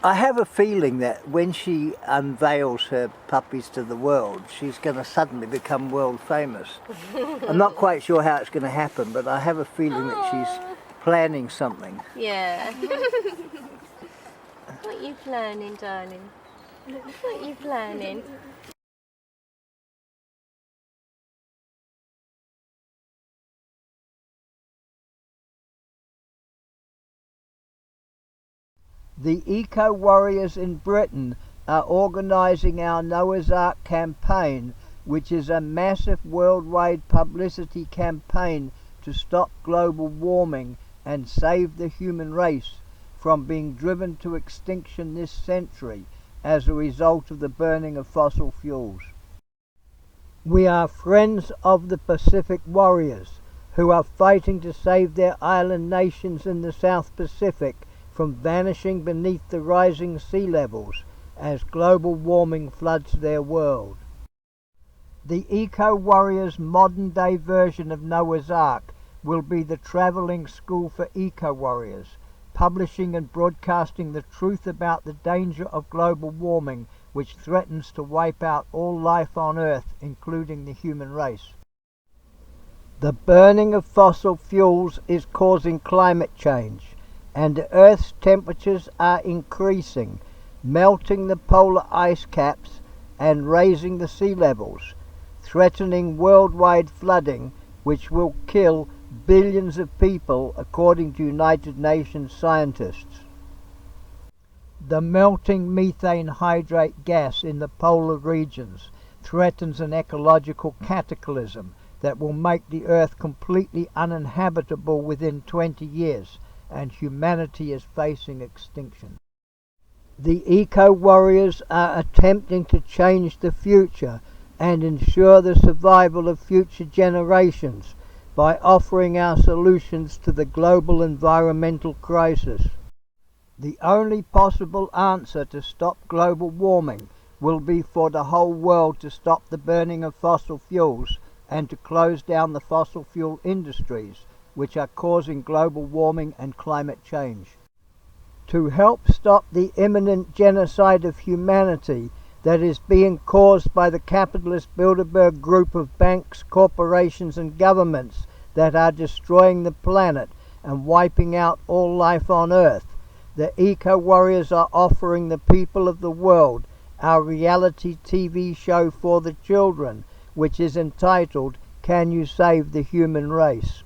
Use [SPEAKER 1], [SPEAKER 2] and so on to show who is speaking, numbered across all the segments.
[SPEAKER 1] I have a feeling that when she unveils her puppies to the world, she's going to suddenly become world famous. I'm not quite sure how it's going to happen, but I have a feeling that she's planning something.
[SPEAKER 2] Yeah. What are you planning, darling? What are you planning?
[SPEAKER 1] The eco-warriors in Britain are organising our Noah's Ark campaign, which is a massive worldwide publicity campaign to stop global warming and save the human race from being driven to extinction this century as a result of the burning of fossil fuels. We are friends of the Pacific warriors who are fighting to save their island nations in the South Pacific from vanishing beneath the rising sea levels as global warming floods their world. The eco-warriors' modern-day version of Noah's Ark will be the travelling school for eco-warriors, publishing and broadcasting the truth about the danger of global warming, which threatens to wipe out all life on Earth, including the human race. The burning of fossil fuels is causing climate change, and the Earth's temperatures are increasing, melting the polar ice caps and raising the sea levels, threatening worldwide flooding, which will kill billions of people, according to United Nations scientists. The melting methane hydrate gas in the polar regions threatens an ecological cataclysm that will make the Earth completely uninhabitable within 20 years, and humanity is facing extinction. The eco-warriors are attempting to change the future and ensure the survival of future generations by offering our solutions to the global environmental crisis. The only possible answer to stop global warming will be for the whole world to stop the burning of fossil fuels and to close down the fossil fuel industries, which are causing global warming and climate change. To help stop the imminent genocide of humanity that is being caused by the capitalist Bilderberg group of banks, corporations and governments that are destroying the planet and wiping out all life on Earth, the eco-warriors are offering the people of the world our reality TV show for the children, which is entitled Can You Save the Human Race?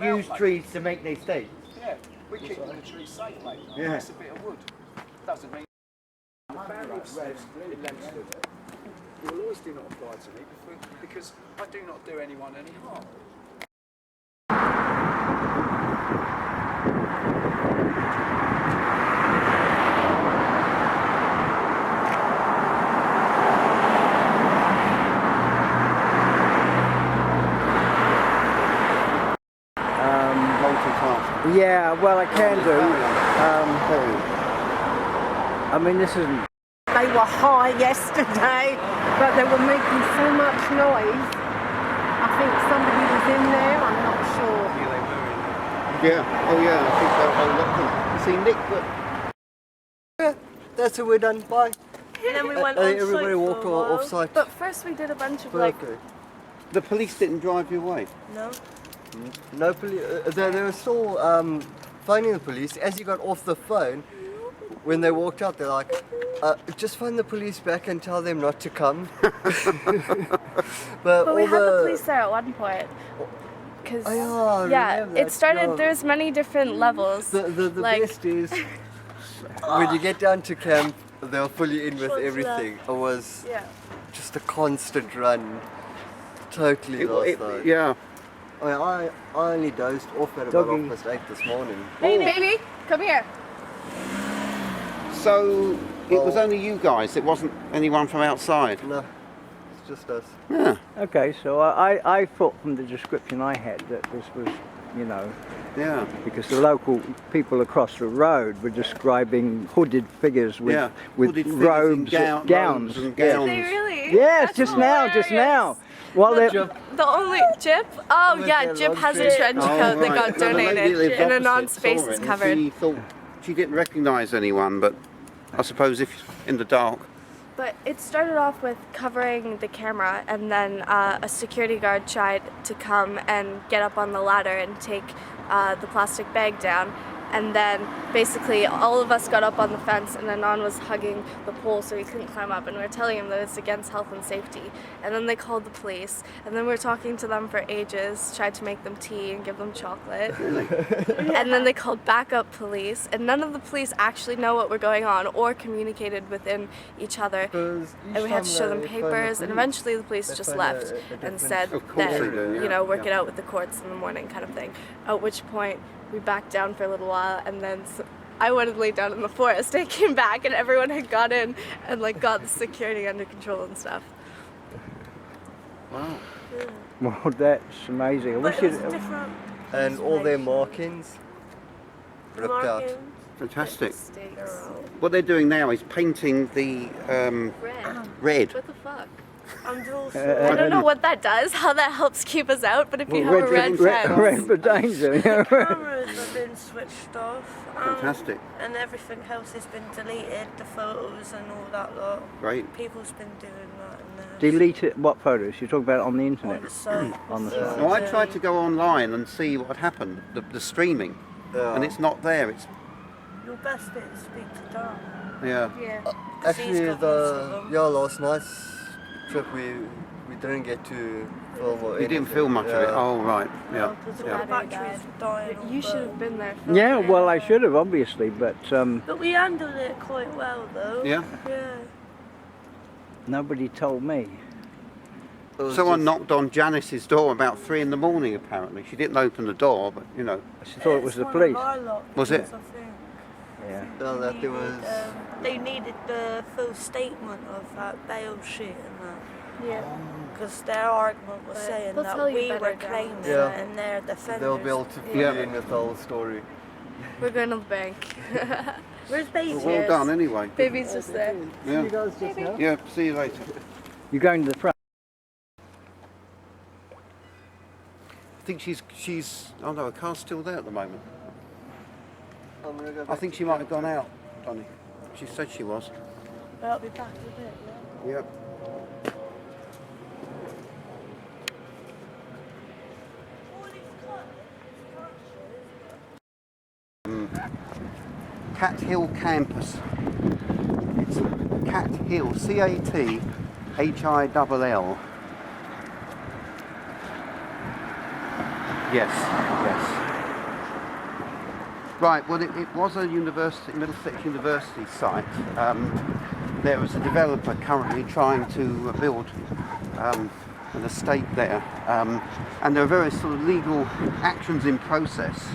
[SPEAKER 3] Use trees to make their stay.
[SPEAKER 4] Yeah, we're keeping the trees safe, mate.
[SPEAKER 3] Yeah.
[SPEAKER 4] It's a bit of wood. Doesn't mean the barrier of will always do not apply to me because I do not do anyone any harm.
[SPEAKER 1] Yeah, well, I can do. I mean, this isn't...
[SPEAKER 5] They were high yesterday, but they were making so much noise. I think somebody was in there, I'm not sure.
[SPEAKER 3] Yeah, oh yeah, I think they're a whole lot of them. You see Nick, but... Yeah, that's how we're done, bye.
[SPEAKER 6] And then we went on
[SPEAKER 3] everybody
[SPEAKER 6] site
[SPEAKER 3] walk
[SPEAKER 6] for a while.
[SPEAKER 3] off site.
[SPEAKER 6] But first we did a bunch of like...
[SPEAKER 3] The police didn't drive you away?
[SPEAKER 6] No.
[SPEAKER 3] No police. They were still phoning the police. As you got off the phone, when they walked out, they're like, just phone the police back and tell them not to come.
[SPEAKER 6] But we had the police there at one point. Because, it started, there's many different levels.
[SPEAKER 3] The
[SPEAKER 6] like,
[SPEAKER 3] best is, when you get down to camp, they're fully in with everything. It was just a constant run. Totally last night.
[SPEAKER 7] Yeah.
[SPEAKER 3] I only dozed off at about 8:30 this morning.
[SPEAKER 6] Hey, baby, come here.
[SPEAKER 7] So it was only you guys. It wasn't anyone from outside.
[SPEAKER 3] No, just us.
[SPEAKER 7] Yeah.
[SPEAKER 1] Okay, so I thought from the description I had that this was, you know,
[SPEAKER 7] Yeah.
[SPEAKER 1] because the local people across the road were describing hooded figures with
[SPEAKER 7] Hooded figures in
[SPEAKER 1] robes,
[SPEAKER 7] gowns and gowns.
[SPEAKER 6] They really?
[SPEAKER 1] Yes,
[SPEAKER 6] That's
[SPEAKER 1] just now, just
[SPEAKER 6] hilarious.
[SPEAKER 1] now. Well, they're,
[SPEAKER 6] The only Jip? Oh
[SPEAKER 3] With
[SPEAKER 6] yeah,
[SPEAKER 3] their
[SPEAKER 6] Jip has a
[SPEAKER 3] luxury.
[SPEAKER 6] trench coat that got
[SPEAKER 7] Well, the lady
[SPEAKER 6] donated,
[SPEAKER 7] lived
[SPEAKER 6] and
[SPEAKER 7] opposite
[SPEAKER 6] Anon's
[SPEAKER 7] saw
[SPEAKER 6] face
[SPEAKER 7] it
[SPEAKER 6] is
[SPEAKER 7] and
[SPEAKER 6] covered.
[SPEAKER 7] She thought she didn't recognise anyone, but I suppose if in the dark.
[SPEAKER 6] But it started off with covering the camera, and then a security guard tried to come and get up on the ladder and take the plastic bag down. And then basically all of us got up on the fence, and Anon was hugging the pole so he couldn't climb up, and we were telling him that it's against health and safety. And then they called the police, and then we were talking to them for ages, tried to make them tea and give them chocolate. And then they called backup police, and none of the police actually know what we're going on or communicated within each other. And we had to show them papers, and eventually the police just left and said
[SPEAKER 7] Of course
[SPEAKER 6] that,
[SPEAKER 7] they do, yeah.
[SPEAKER 6] you know, work
[SPEAKER 7] Yeah.
[SPEAKER 6] it out with the courts in the morning kind of thing. At which point we backed down for a little while, and then I went and laid down in the forest. I came back and everyone had got in and like got the security under control and stuff.
[SPEAKER 7] Wow.
[SPEAKER 1] well, that's amazing. I
[SPEAKER 5] But
[SPEAKER 1] wish
[SPEAKER 5] it was
[SPEAKER 1] it,
[SPEAKER 5] different.
[SPEAKER 3] And all their markings ripped out.
[SPEAKER 5] markings.
[SPEAKER 7] Fantastic.
[SPEAKER 6] Mistakes.
[SPEAKER 7] What they're doing now is painting the red.
[SPEAKER 6] What the fuck?
[SPEAKER 5] And also,
[SPEAKER 6] I don't know what that does, how that helps keep us out, but if you have a red fence,
[SPEAKER 1] red for danger. you know.
[SPEAKER 5] cameras have been switched off.
[SPEAKER 7] Fantastic.
[SPEAKER 5] And everything else has been deleted, the photos and all that lot.
[SPEAKER 7] Great.
[SPEAKER 5] People's been doing that and
[SPEAKER 1] Delete it. What photos? You're talking about it on the
[SPEAKER 5] on
[SPEAKER 1] internet?
[SPEAKER 5] the site.
[SPEAKER 1] On the site.
[SPEAKER 7] Well, I tried to go online and see what happened, the streaming, and it's not there. It's
[SPEAKER 5] Your best bit is speak to Dan.
[SPEAKER 7] yeah.
[SPEAKER 6] yeah.
[SPEAKER 3] Actually, last night's trip we didn't get to film. Or
[SPEAKER 7] You didn't film much of it. Oh right. Yeah.
[SPEAKER 5] Because
[SPEAKER 7] Yeah.
[SPEAKER 5] all the batteries were dying.
[SPEAKER 6] But
[SPEAKER 5] on
[SPEAKER 6] you should
[SPEAKER 5] both.
[SPEAKER 6] have been there.
[SPEAKER 1] Yeah,
[SPEAKER 6] filming.
[SPEAKER 1] well, I should have, obviously, but
[SPEAKER 5] But we handled it quite well though.
[SPEAKER 7] Yeah.
[SPEAKER 5] Yeah.
[SPEAKER 1] nobody told me.
[SPEAKER 3] It was
[SPEAKER 7] Someone
[SPEAKER 3] just-
[SPEAKER 7] knocked on Janice's door about 3 in the morning. Apparently, she didn't open the door, but you know.
[SPEAKER 1] I thought it was the
[SPEAKER 5] It's
[SPEAKER 1] police.
[SPEAKER 5] one of our lot,
[SPEAKER 7] Was it?
[SPEAKER 5] because I think
[SPEAKER 1] Yeah.
[SPEAKER 3] Well, that there was.
[SPEAKER 5] they needed the full statement of that bail sheet and that.
[SPEAKER 6] Yeah.
[SPEAKER 5] Because their argument was
[SPEAKER 6] But
[SPEAKER 5] saying
[SPEAKER 6] they'll
[SPEAKER 5] that
[SPEAKER 6] tell you
[SPEAKER 5] we
[SPEAKER 6] better
[SPEAKER 5] were
[SPEAKER 6] down.
[SPEAKER 5] claiming
[SPEAKER 3] Yeah.
[SPEAKER 5] it and their defenders.
[SPEAKER 3] They'll be able to fill
[SPEAKER 7] Yeah.
[SPEAKER 3] in with the whole story.
[SPEAKER 6] We're going to the bank.
[SPEAKER 5] Where's Baby?
[SPEAKER 7] Well, well done anyway.
[SPEAKER 6] Baby's just there.
[SPEAKER 7] Yeah.
[SPEAKER 1] guys just now?
[SPEAKER 7] Yeah. See you later.
[SPEAKER 1] You're going to the front.
[SPEAKER 7] I think she's. Oh no, her car's still there at the moment.
[SPEAKER 3] I'm gonna go
[SPEAKER 7] I
[SPEAKER 3] back.
[SPEAKER 7] think she might have gone out, Donny. She said she was.
[SPEAKER 5] But I'll be back in a bit. Yeah.
[SPEAKER 7] Yep. Cat Hill campus. It's Cat Hill, C-A-T-H-I-L-L. Yes, yes. Right, well it was a university, Middlesex University site. There was a developer currently trying to build an estate there, and there are various sort of legal actions in process.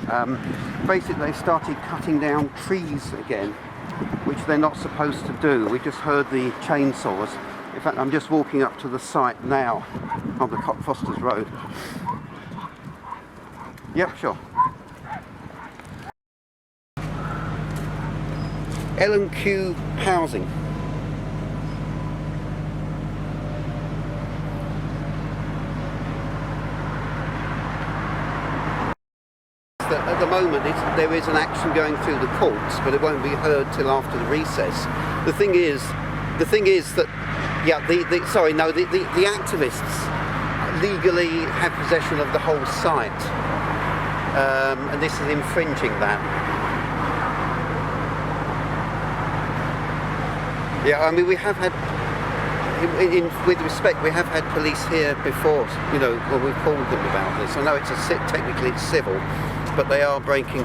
[SPEAKER 7] Basically, they started cutting down trees again, which they're not supposed to do. We just heard the chainsaws. In fact, I'm just walking up to the site now on the Cockfosters Road. Yep, sure. L&Q Housing. At the moment, there is an action going through the courts, but it won't be heard till after the recess. The thing is that, yeah, the activists legally have possession of the whole site, and this is infringing that. Yeah, I mean, we have had, with respect, we have had police here before, you know, when we've called them about this. I know technically it's civil, but they are breaking.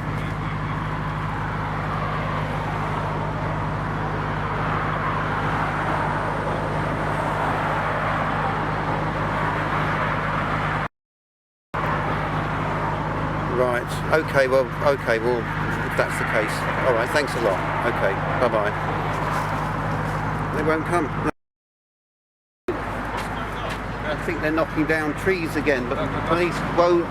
[SPEAKER 7] Right, okay, well, if that's the case. All right, thanks a lot. Okay, bye-bye. They won't come. think they're knocking down trees again, but the police won't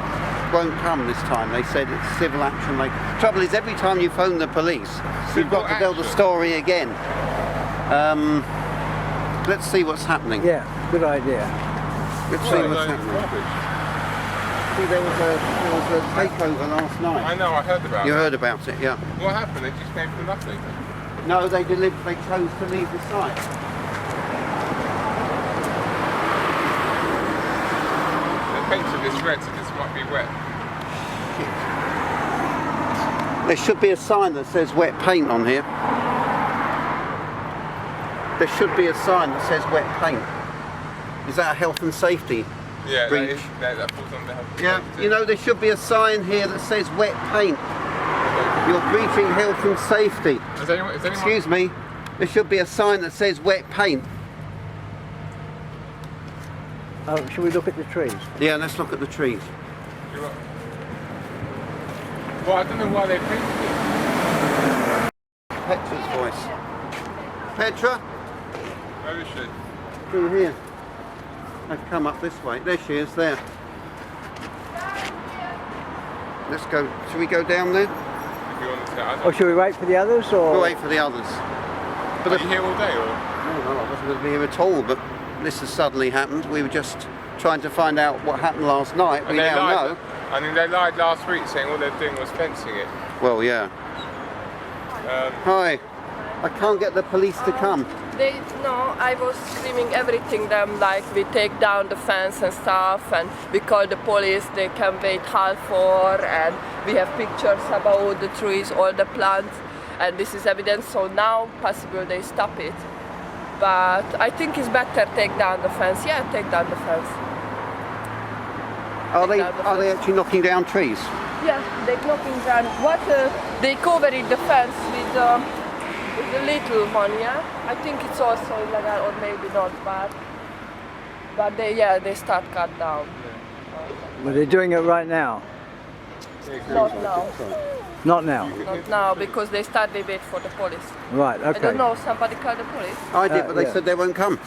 [SPEAKER 7] come this time. They said it's civil action. Trouble is, every time you phone the police, you've got to tell the story again. Let's see what's happening.
[SPEAKER 1] Yeah, good idea.
[SPEAKER 7] Let's see what's happening. See, there was a takeover last night.
[SPEAKER 8] I know, I heard about it.
[SPEAKER 7] You heard about it, yeah.
[SPEAKER 8] What happened? They just came for nothing.
[SPEAKER 7] No, they chose to leave the site.
[SPEAKER 8] The paints of this red, so this might be wet.
[SPEAKER 7] There should be a sign that says wet paint on here. There should be a sign that says wet paint. Is that a health and safety breach?
[SPEAKER 8] That falls under health and
[SPEAKER 7] Yeah,
[SPEAKER 8] safety.
[SPEAKER 7] you know, there should be a sign here that says wet paint. You're breaching health and safety.
[SPEAKER 8] Is anyone...
[SPEAKER 7] Excuse me, there should be a sign that says wet paint.
[SPEAKER 1] Oh, shall we look at the trees?
[SPEAKER 7] Yeah, let's look at the trees.
[SPEAKER 8] Well, I don't know why they painted it.
[SPEAKER 7] Petra's voice. Petra?
[SPEAKER 8] Where is she?
[SPEAKER 7] Through here. I've come up this way. There she is, there. Let's go. Shall we go down there?
[SPEAKER 8] If you want to tell,
[SPEAKER 1] Or shall we wait for the others? Or
[SPEAKER 7] We'll wait for the others. But
[SPEAKER 8] Are you here all day, or...?
[SPEAKER 7] No, I wasn't going to be here at all, but this has suddenly happened. We were just trying to find out what happened last night. We now know.
[SPEAKER 8] I mean, they lied last week saying all they're doing was fencing it.
[SPEAKER 7] Well, yeah. Hi. I can't get the police to come.
[SPEAKER 9] No, I was screaming everything them like we take down the fence and stuff, and we call the police, they can wait half hour, and we have pictures about all the trees, all the plants, and this is evidence, so now possible they stop it. But I think it's better take down the fence. Yeah, take down the fence.
[SPEAKER 7] Are they actually knocking down trees?
[SPEAKER 9] Yeah, they're knocking down. They covered the fence with the little one, yeah? I think it's also illegal, or maybe not, but they start cut down.
[SPEAKER 1] well, they're doing it right now?
[SPEAKER 9] Not now.
[SPEAKER 1] Not now?
[SPEAKER 9] Not now, because they start debate for the police.
[SPEAKER 1] Right, okay.
[SPEAKER 9] I don't know, somebody called the police.
[SPEAKER 7] I did, but they
[SPEAKER 1] yeah.
[SPEAKER 7] said they won't come.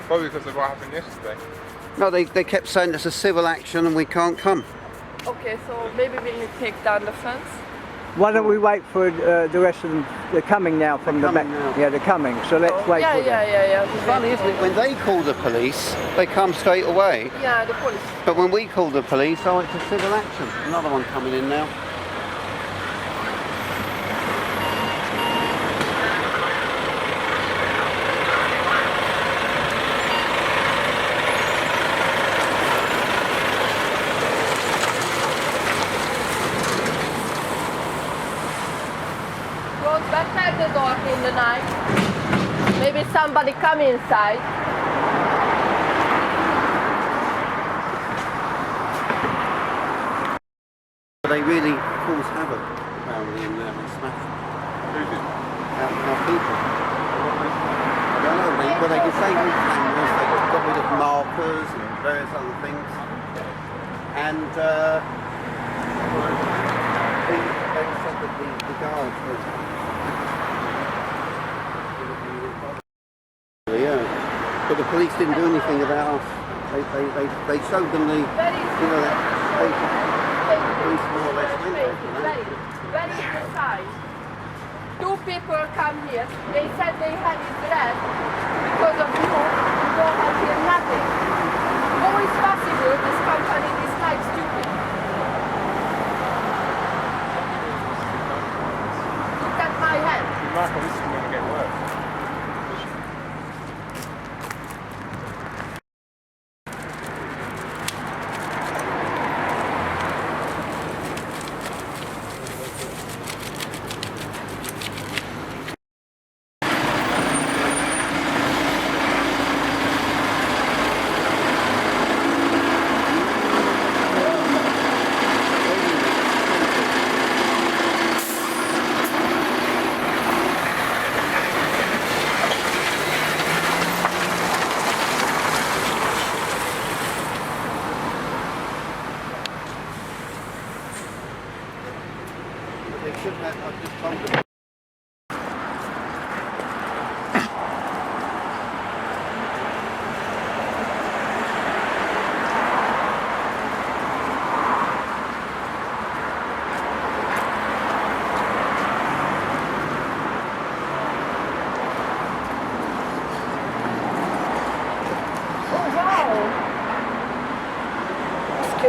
[SPEAKER 8] Probably because of what happened yesterday.
[SPEAKER 7] No, they kept saying it's a civil action and we can't come.
[SPEAKER 9] Okay, so maybe we need to take down the fence.
[SPEAKER 1] Why don't we wait for the rest of them? They're coming now from the back.
[SPEAKER 7] now.
[SPEAKER 1] Yeah, they're coming. So let's wait for them.
[SPEAKER 9] Yeah.
[SPEAKER 7] Funny, isn't it? When they call the police, they come straight away.
[SPEAKER 9] Yeah, the police.
[SPEAKER 7] But when we call the police, oh, it's a civil action. Another one coming in now.
[SPEAKER 9] Close back the door in the night. Maybe somebody come inside.
[SPEAKER 7] They really cause havoc apparently in there and smash our people. I don't know, they disabled cameras, they got rid of markers and various other things. And they said that the guards were... Yeah, but the police didn't do anything about us. They showed them the, police more or less went there.
[SPEAKER 9] Very precise. Two people come here. They said they had it red because of you. You don't have here nothing. How is possible this company is like stupid? Look at my hand.
[SPEAKER 8] Michael, this is going to get worse.
[SPEAKER 7] They should have, I've just told them.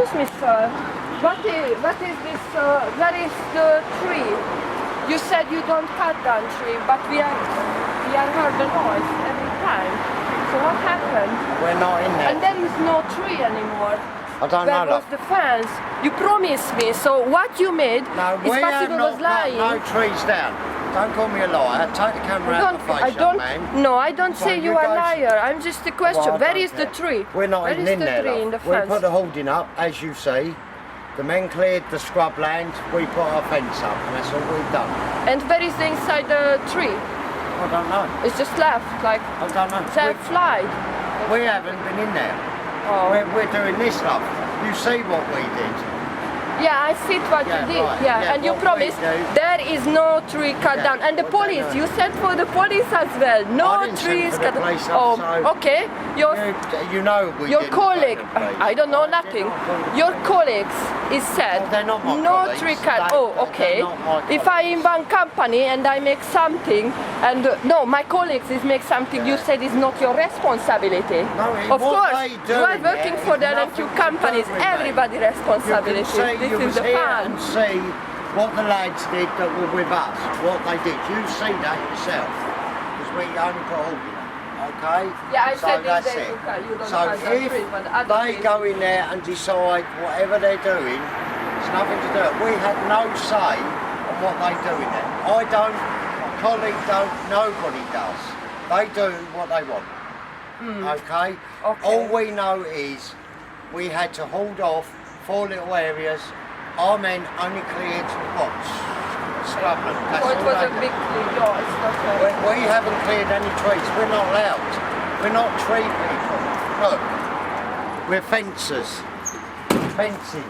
[SPEAKER 9] Excuse me, sir. What is this? Where is the tree? You said you don't cut down tree, but we are heard the noise every time. So what happened?
[SPEAKER 10] We're not in there.
[SPEAKER 9] And there is no tree anymore.
[SPEAKER 10] I don't know.
[SPEAKER 9] Where was the fence? You promised me. So what you made
[SPEAKER 10] No,
[SPEAKER 9] is
[SPEAKER 10] we have
[SPEAKER 9] possible
[SPEAKER 10] not
[SPEAKER 9] was lying.
[SPEAKER 10] cut no trees down. Don't call me a liar. Take the camera out of the face, young man.
[SPEAKER 9] No, I don't
[SPEAKER 10] So
[SPEAKER 9] say you
[SPEAKER 10] you
[SPEAKER 9] are a
[SPEAKER 10] guys-
[SPEAKER 9] liar. I'm just a question.
[SPEAKER 10] Well, I
[SPEAKER 9] Where
[SPEAKER 10] don't
[SPEAKER 9] is the
[SPEAKER 10] care.
[SPEAKER 9] tree?
[SPEAKER 10] We're not
[SPEAKER 9] Where
[SPEAKER 10] even
[SPEAKER 9] is
[SPEAKER 10] in
[SPEAKER 9] the
[SPEAKER 10] there,
[SPEAKER 9] tree
[SPEAKER 10] love.
[SPEAKER 9] in the
[SPEAKER 10] We
[SPEAKER 9] fence?
[SPEAKER 10] put the holding up, as you see. The men cleared the scrub land. We put our fence up, and that's all we've done.
[SPEAKER 9] And where is the inside the tree?
[SPEAKER 10] I don't know.
[SPEAKER 9] It's just left, like
[SPEAKER 10] I don't know.
[SPEAKER 9] they flied.
[SPEAKER 10] We haven't been in there.
[SPEAKER 9] Oh.
[SPEAKER 10] We're doing this stuff. You see what we did.
[SPEAKER 9] Yeah, I see what
[SPEAKER 10] Yeah,
[SPEAKER 9] you did.
[SPEAKER 10] right.
[SPEAKER 9] Yeah,
[SPEAKER 10] Yeah,
[SPEAKER 9] and you
[SPEAKER 10] what we
[SPEAKER 9] promised
[SPEAKER 10] do-
[SPEAKER 9] there is no tree cut
[SPEAKER 10] Yeah,
[SPEAKER 9] down. And the
[SPEAKER 10] what they
[SPEAKER 9] police,
[SPEAKER 10] do.
[SPEAKER 9] you said for the police as well. No
[SPEAKER 10] I didn't send
[SPEAKER 9] trees
[SPEAKER 10] for the
[SPEAKER 9] cut
[SPEAKER 10] police,
[SPEAKER 9] Oh,
[SPEAKER 10] so-
[SPEAKER 9] okay. Your
[SPEAKER 10] You know we
[SPEAKER 9] your
[SPEAKER 10] didn't
[SPEAKER 9] colleague,
[SPEAKER 10] phone the police.
[SPEAKER 9] I don't know
[SPEAKER 10] I did
[SPEAKER 9] nothing.
[SPEAKER 10] not phone the
[SPEAKER 9] Your
[SPEAKER 10] police.
[SPEAKER 9] colleagues is said
[SPEAKER 10] Oh, they're not my
[SPEAKER 9] no
[SPEAKER 10] colleagues.
[SPEAKER 9] tree cut.
[SPEAKER 10] They-
[SPEAKER 9] Oh, okay.
[SPEAKER 10] they're not my
[SPEAKER 9] If I in one company and I make something, and no, my colleagues is make something, you said is not your responsibility.
[SPEAKER 10] No,
[SPEAKER 9] Of
[SPEAKER 10] what
[SPEAKER 9] course,
[SPEAKER 10] they do
[SPEAKER 9] you are
[SPEAKER 10] in
[SPEAKER 9] working
[SPEAKER 10] there
[SPEAKER 9] for
[SPEAKER 10] is
[SPEAKER 9] that and
[SPEAKER 10] nothing
[SPEAKER 9] few
[SPEAKER 10] to do
[SPEAKER 9] companies.
[SPEAKER 10] with me.
[SPEAKER 9] Everybody responsibility.
[SPEAKER 10] You can see,
[SPEAKER 9] This
[SPEAKER 10] you
[SPEAKER 9] is
[SPEAKER 10] was
[SPEAKER 9] the
[SPEAKER 10] here
[SPEAKER 9] fun.
[SPEAKER 10] and see what the lads did that were with us, what they did. You see that yourself, because we only put all in it, okay?
[SPEAKER 9] Yeah, I
[SPEAKER 10] so
[SPEAKER 9] said
[SPEAKER 10] that's
[SPEAKER 9] this day
[SPEAKER 10] it.
[SPEAKER 9] you don't
[SPEAKER 10] So
[SPEAKER 9] cut down
[SPEAKER 10] if
[SPEAKER 9] trees, but other
[SPEAKER 10] they
[SPEAKER 9] trees-
[SPEAKER 10] go in there and decide whatever they're doing, it's nothing to do. We have no say on what they do in there. I don't, my colleague don't, nobody does. They do what they want. Okay? All we know is we had to hold off 4 little areas. Our men only cleared what? Scrubland. That's
[SPEAKER 9] So it
[SPEAKER 10] all
[SPEAKER 9] was
[SPEAKER 10] they
[SPEAKER 9] a
[SPEAKER 10] did.
[SPEAKER 9] big clear. No, it's not
[SPEAKER 10] We haven't cleared any trees. We're not allowed. We're not tree people. Look, we're fencers. Fencing.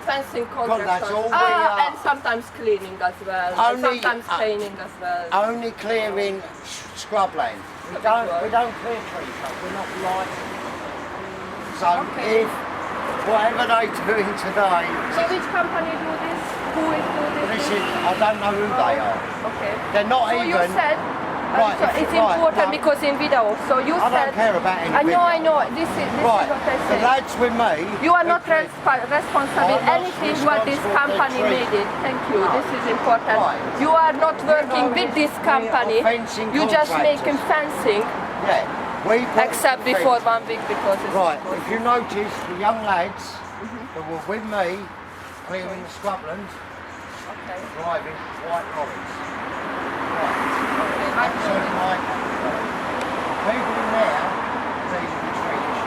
[SPEAKER 9] fencing
[SPEAKER 10] that's
[SPEAKER 9] contractors.
[SPEAKER 10] all we are.
[SPEAKER 9] And sometimes cleaning as well. And
[SPEAKER 10] Only-
[SPEAKER 9] sometimes painting as well.
[SPEAKER 10] Only clearing scrubland. We don't clear trees up. We're not like. So if whatever they're doing today,
[SPEAKER 9] So which company do this? Who is doing
[SPEAKER 10] this
[SPEAKER 9] this?
[SPEAKER 10] is, I don't know who they are.
[SPEAKER 9] Okay.
[SPEAKER 10] They're not
[SPEAKER 9] So
[SPEAKER 10] even.
[SPEAKER 9] you said,
[SPEAKER 10] Right,
[SPEAKER 9] so it's
[SPEAKER 10] right,
[SPEAKER 9] important
[SPEAKER 10] no.
[SPEAKER 9] because in video. So you
[SPEAKER 10] I
[SPEAKER 9] said.
[SPEAKER 10] don't care about any
[SPEAKER 9] I know.
[SPEAKER 10] video.
[SPEAKER 9] This is
[SPEAKER 10] Right,
[SPEAKER 9] what I
[SPEAKER 10] the
[SPEAKER 9] said.
[SPEAKER 10] lads with me.
[SPEAKER 9] You are not
[SPEAKER 10] okay,
[SPEAKER 9] responsible
[SPEAKER 10] I'm not
[SPEAKER 9] anything what this
[SPEAKER 10] responsible for
[SPEAKER 9] company
[SPEAKER 10] the
[SPEAKER 9] made it. Thank you.
[SPEAKER 10] No.
[SPEAKER 9] This is important.
[SPEAKER 10] Right.
[SPEAKER 9] You are not working
[SPEAKER 10] know,
[SPEAKER 9] with this
[SPEAKER 10] we are
[SPEAKER 9] company.
[SPEAKER 10] fencing
[SPEAKER 9] You just making
[SPEAKER 10] contractors.
[SPEAKER 9] fencing,
[SPEAKER 10] Yeah. We put
[SPEAKER 9] except
[SPEAKER 10] the
[SPEAKER 9] before
[SPEAKER 10] fence-
[SPEAKER 9] 1 week because it's
[SPEAKER 10] Right, if you notice, the young lads that were with me clearing the scrubland,
[SPEAKER 9] Okay.
[SPEAKER 10] driving white lorries. Right.
[SPEAKER 9] I
[SPEAKER 10] So my people in there, taking the trees,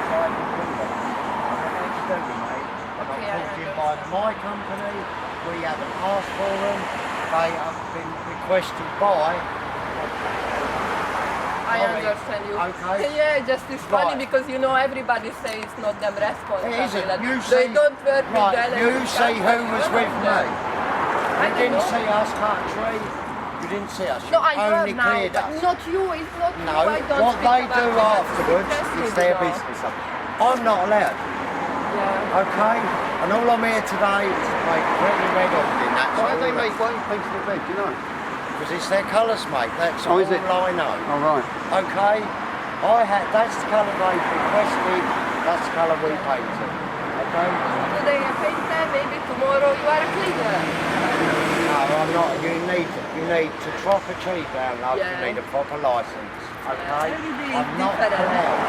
[SPEAKER 10] driving with them. Nothing to do with me. They're not
[SPEAKER 9] Okay, I
[SPEAKER 10] called in by my company. We haven't asked for them. They have been requested by.
[SPEAKER 9] I
[SPEAKER 10] Sorry.
[SPEAKER 9] understand you.
[SPEAKER 10] Okay.
[SPEAKER 9] Yeah, just it's funny
[SPEAKER 10] Right.
[SPEAKER 9] because you know everybody says it's not them responsible.
[SPEAKER 10] It isn't.
[SPEAKER 9] Like,
[SPEAKER 10] You
[SPEAKER 9] they
[SPEAKER 10] see,
[SPEAKER 9] don't work with
[SPEAKER 10] right,
[SPEAKER 9] the
[SPEAKER 10] you
[SPEAKER 9] electric
[SPEAKER 10] see who
[SPEAKER 9] company.
[SPEAKER 10] was with me.
[SPEAKER 9] I
[SPEAKER 10] You
[SPEAKER 9] don't
[SPEAKER 10] didn't
[SPEAKER 9] know.
[SPEAKER 10] see us cut a tree. You didn't see us.
[SPEAKER 9] No,
[SPEAKER 10] You
[SPEAKER 9] I know
[SPEAKER 10] only
[SPEAKER 9] now,
[SPEAKER 10] cleared
[SPEAKER 9] but
[SPEAKER 10] us.
[SPEAKER 9] not you. It's not
[SPEAKER 10] No,
[SPEAKER 9] you. I don't
[SPEAKER 10] what
[SPEAKER 9] speak
[SPEAKER 10] they
[SPEAKER 9] about
[SPEAKER 10] do
[SPEAKER 9] it. That's
[SPEAKER 10] afterwards
[SPEAKER 9] interesting,
[SPEAKER 10] is their
[SPEAKER 9] you know.
[SPEAKER 10] business. I'm not allowed.
[SPEAKER 9] Yeah.
[SPEAKER 10] Okay? And all I'm here today is to make pretty red Ogden. That's
[SPEAKER 7] Why
[SPEAKER 10] all
[SPEAKER 7] do they
[SPEAKER 10] that-
[SPEAKER 7] make white painted it red, do you know?
[SPEAKER 10] Because it's their colours, mate. That's
[SPEAKER 7] Oh,
[SPEAKER 10] all
[SPEAKER 7] is it?
[SPEAKER 10] I know.
[SPEAKER 7] Oh, right.
[SPEAKER 10] Okay? That's the colour they requested. That's the colour we painted. Okay?
[SPEAKER 9] Today a painter, maybe tomorrow you are a cleaner.
[SPEAKER 10] No, I'm not. You need to chop a tree down, love.
[SPEAKER 9] Yeah.
[SPEAKER 10] You need a proper licence. Okay?
[SPEAKER 9] everybody is
[SPEAKER 10] I'm not
[SPEAKER 9] different.
[SPEAKER 10] allowed.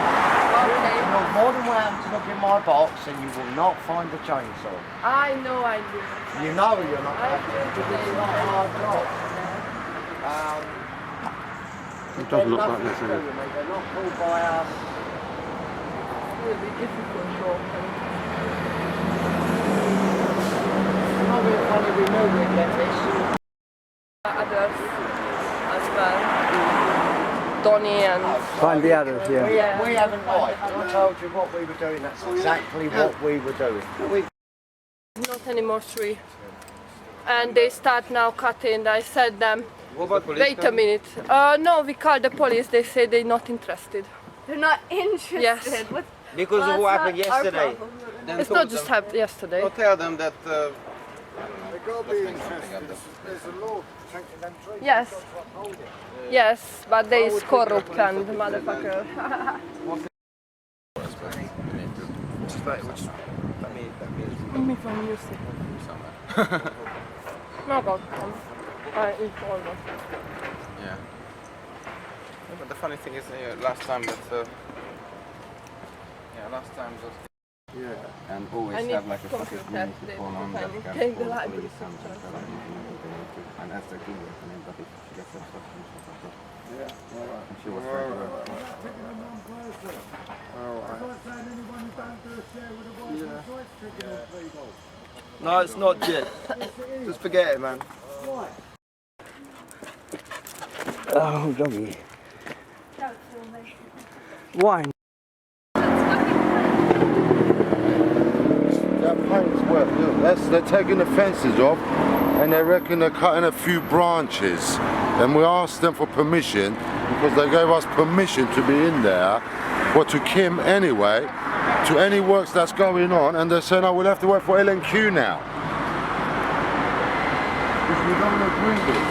[SPEAKER 9] Okay.
[SPEAKER 10] You're more than welcome to look in my box and you will not find a chainsaw.
[SPEAKER 9] I know I do.
[SPEAKER 10] You know you're not
[SPEAKER 9] I
[SPEAKER 10] allowed
[SPEAKER 9] do
[SPEAKER 10] to. It's not a hard job.
[SPEAKER 7] It doesn't look like
[SPEAKER 10] nothing
[SPEAKER 7] this,
[SPEAKER 10] to
[SPEAKER 7] does
[SPEAKER 10] do
[SPEAKER 7] it?
[SPEAKER 10] with me. They're not called by us.
[SPEAKER 9] It will be difficult job.
[SPEAKER 10] It's not being funny, we knew we'd get this.
[SPEAKER 9] Others as well. Donnie and
[SPEAKER 1] Find the others, yeah.
[SPEAKER 10] We haven't lied. I told you what we were doing. That's exactly what we were doing.
[SPEAKER 9] not anymore tree. And they start now cutting. I said them,
[SPEAKER 4] What about police?
[SPEAKER 9] wait a minute. No, we called the police. They say they're not interested.
[SPEAKER 2] They're not interested.
[SPEAKER 9] Yes.
[SPEAKER 2] What?
[SPEAKER 11] Because
[SPEAKER 2] Well,
[SPEAKER 11] of what
[SPEAKER 2] that's
[SPEAKER 11] happened
[SPEAKER 2] not our
[SPEAKER 11] yesterday.
[SPEAKER 2] problem.
[SPEAKER 4] Then
[SPEAKER 9] It's
[SPEAKER 4] told
[SPEAKER 9] not just
[SPEAKER 4] them-
[SPEAKER 9] happened yesterday.
[SPEAKER 4] Go tell them that
[SPEAKER 12] They gotta be interested. There's a law protecting them trees.
[SPEAKER 9] Yes.
[SPEAKER 12] They've got to uphold it.
[SPEAKER 9] Yes, but they is corrupt and motherfucker.
[SPEAKER 11] I mean,
[SPEAKER 9] Mi fa music. No, go come. It's almost.
[SPEAKER 8] Yeah. But the funny thing is, last time that. Last time that.
[SPEAKER 7] Yeah, and always have like a fucking community call on that can
[SPEAKER 9] Take the
[SPEAKER 7] call
[SPEAKER 9] light.
[SPEAKER 7] police and as they do it, and then but if she gets her stuff and stuff like that. Yeah, alright. And she was trying to work.
[SPEAKER 3] No, it's not yet. Just forget it, man.
[SPEAKER 1] Oh, doggy. Why?
[SPEAKER 12] That paint's work, look, they're taking the fences off and they reckon they're cutting a few branches. And we asked them for permission because they gave us permission to be in there, but to Kim anyway, to any works that's going on, and they're saying, oh, we'll have to wait for L&Q now. Which we don't agree with.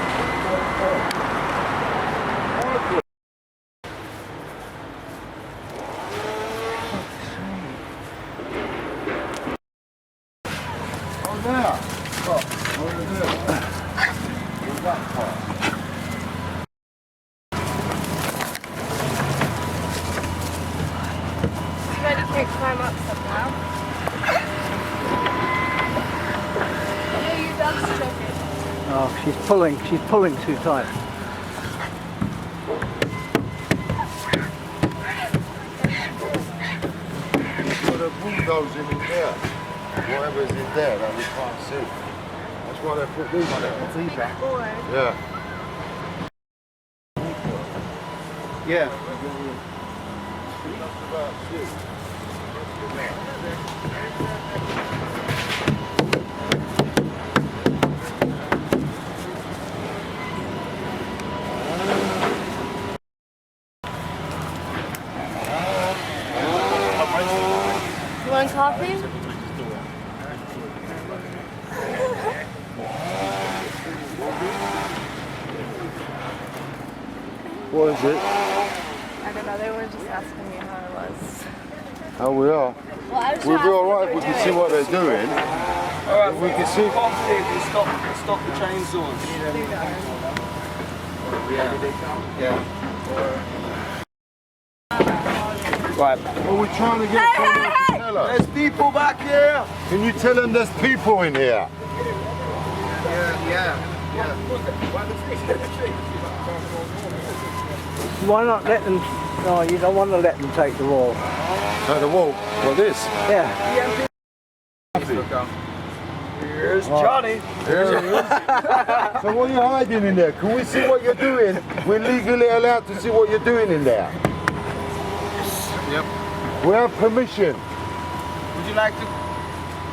[SPEAKER 6] Ready to climb up somehow. Yeah, your dog's choking.
[SPEAKER 1] Oh, she's pulling too tight.
[SPEAKER 12] Put a bulldozer in there. Whatever's in there that we can't see. That's why they put these on it. Yeah.
[SPEAKER 7] Yeah.
[SPEAKER 6] You want coffee?
[SPEAKER 12] What is it?
[SPEAKER 6] I don't know, they were just asking me how it was.
[SPEAKER 12] How we are?
[SPEAKER 6] Well, I was
[SPEAKER 12] We'll
[SPEAKER 6] just
[SPEAKER 12] be alright if we can see what they're doing.
[SPEAKER 3] Alright,
[SPEAKER 12] we can see.
[SPEAKER 3] Positive, you stop the chainsaws. Yeah.
[SPEAKER 12] Right. Well, we're trying to get someone to tell us.
[SPEAKER 3] There's people back here.
[SPEAKER 12] Can you tell them there's people in here?
[SPEAKER 3] Yeah.
[SPEAKER 1] Why not let them? No, you don't want to let them take the wall.
[SPEAKER 12] Take the wall? What, this?
[SPEAKER 1] Yeah.
[SPEAKER 3] Here's Johnny.
[SPEAKER 12] So what are you hiding in there? Can we see what you're doing? We're legally allowed to see what you're doing in there.
[SPEAKER 8] Yep.
[SPEAKER 12] We have permission.
[SPEAKER 8] Would you like to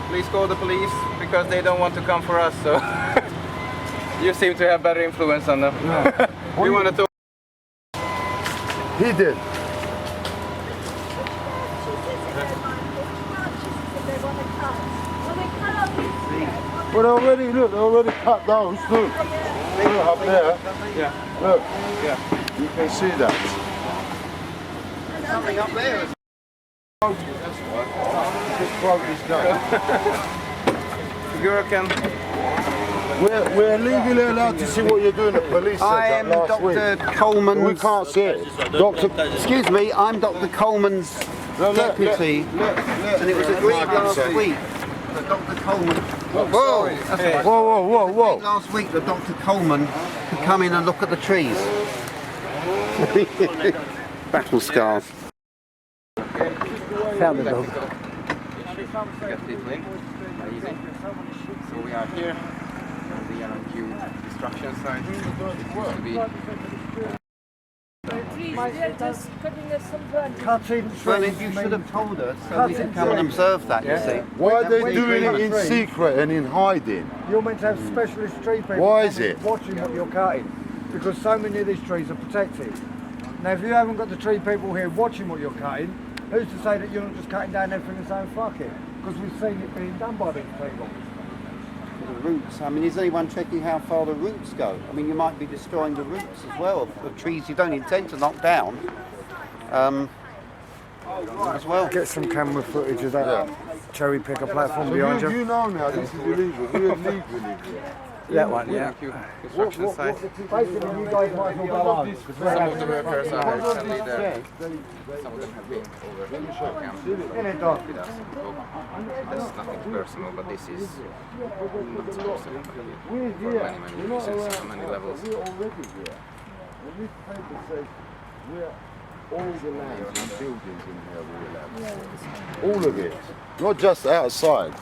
[SPEAKER 8] please call the police? Because they don't want to come for us, so you seem to have better influence on them.
[SPEAKER 12] Yeah.
[SPEAKER 8] We want to talk.
[SPEAKER 12] He did. But already, look, they already cut those. Look up there.
[SPEAKER 8] Yeah.
[SPEAKER 12] Look.
[SPEAKER 8] Yeah.
[SPEAKER 12] You can see that.
[SPEAKER 3] Something up there.
[SPEAKER 12] Just broke this guy.
[SPEAKER 8] You reckon?
[SPEAKER 12] We're legally allowed to see what you're doing. The police said
[SPEAKER 7] I
[SPEAKER 12] that
[SPEAKER 7] am
[SPEAKER 12] last week.
[SPEAKER 7] Dr. Coleman's.
[SPEAKER 12] We can't see it. Doctor,
[SPEAKER 7] Excuse me, I'm Dr. Coleman's deputy, and it was agreed last week that Dr. Coleman.
[SPEAKER 12] Whoa.
[SPEAKER 7] Last week that Dr. Coleman could come in and look at the trees. Battle scars.
[SPEAKER 1] Found the dog.
[SPEAKER 8] Get people in. Easy. So we are here on the L&Q destruction site. Used to be
[SPEAKER 1] Cutting
[SPEAKER 7] Well,
[SPEAKER 1] trees.
[SPEAKER 7] you should have told us so we could come and observe that, you see.
[SPEAKER 12] why are they doing it in secret and in hiding?
[SPEAKER 11] You're meant to have specialist tree people
[SPEAKER 12] Why is it?
[SPEAKER 11] watching what you're cutting, because so many of these trees are protected. Now if you haven't got the tree people here watching what you're cutting, who's to say that you're not just cutting down everything and saying fuck it? Because we've seen it being done by these people.
[SPEAKER 7] The roots, I mean, is anyone checking how far the roots go? I mean, you might be destroying the roots as well of trees you don't intend to knock down as well.
[SPEAKER 11] Get some camera footage of that cherry pick a platform
[SPEAKER 12] So
[SPEAKER 11] behind you.
[SPEAKER 12] you know now this is illegal. We're legally here.
[SPEAKER 11] That one, yeah.
[SPEAKER 8] Construction site.
[SPEAKER 11] Basically, you guys might as well go on.
[SPEAKER 8] Some of the workers are actually there. Some of them have been over to the camp with us. That's nothing personal, but this is not supposed to happen here for many reasons, on many levels.
[SPEAKER 12] All the land and buildings in here we're allowed. All of it, not just outside.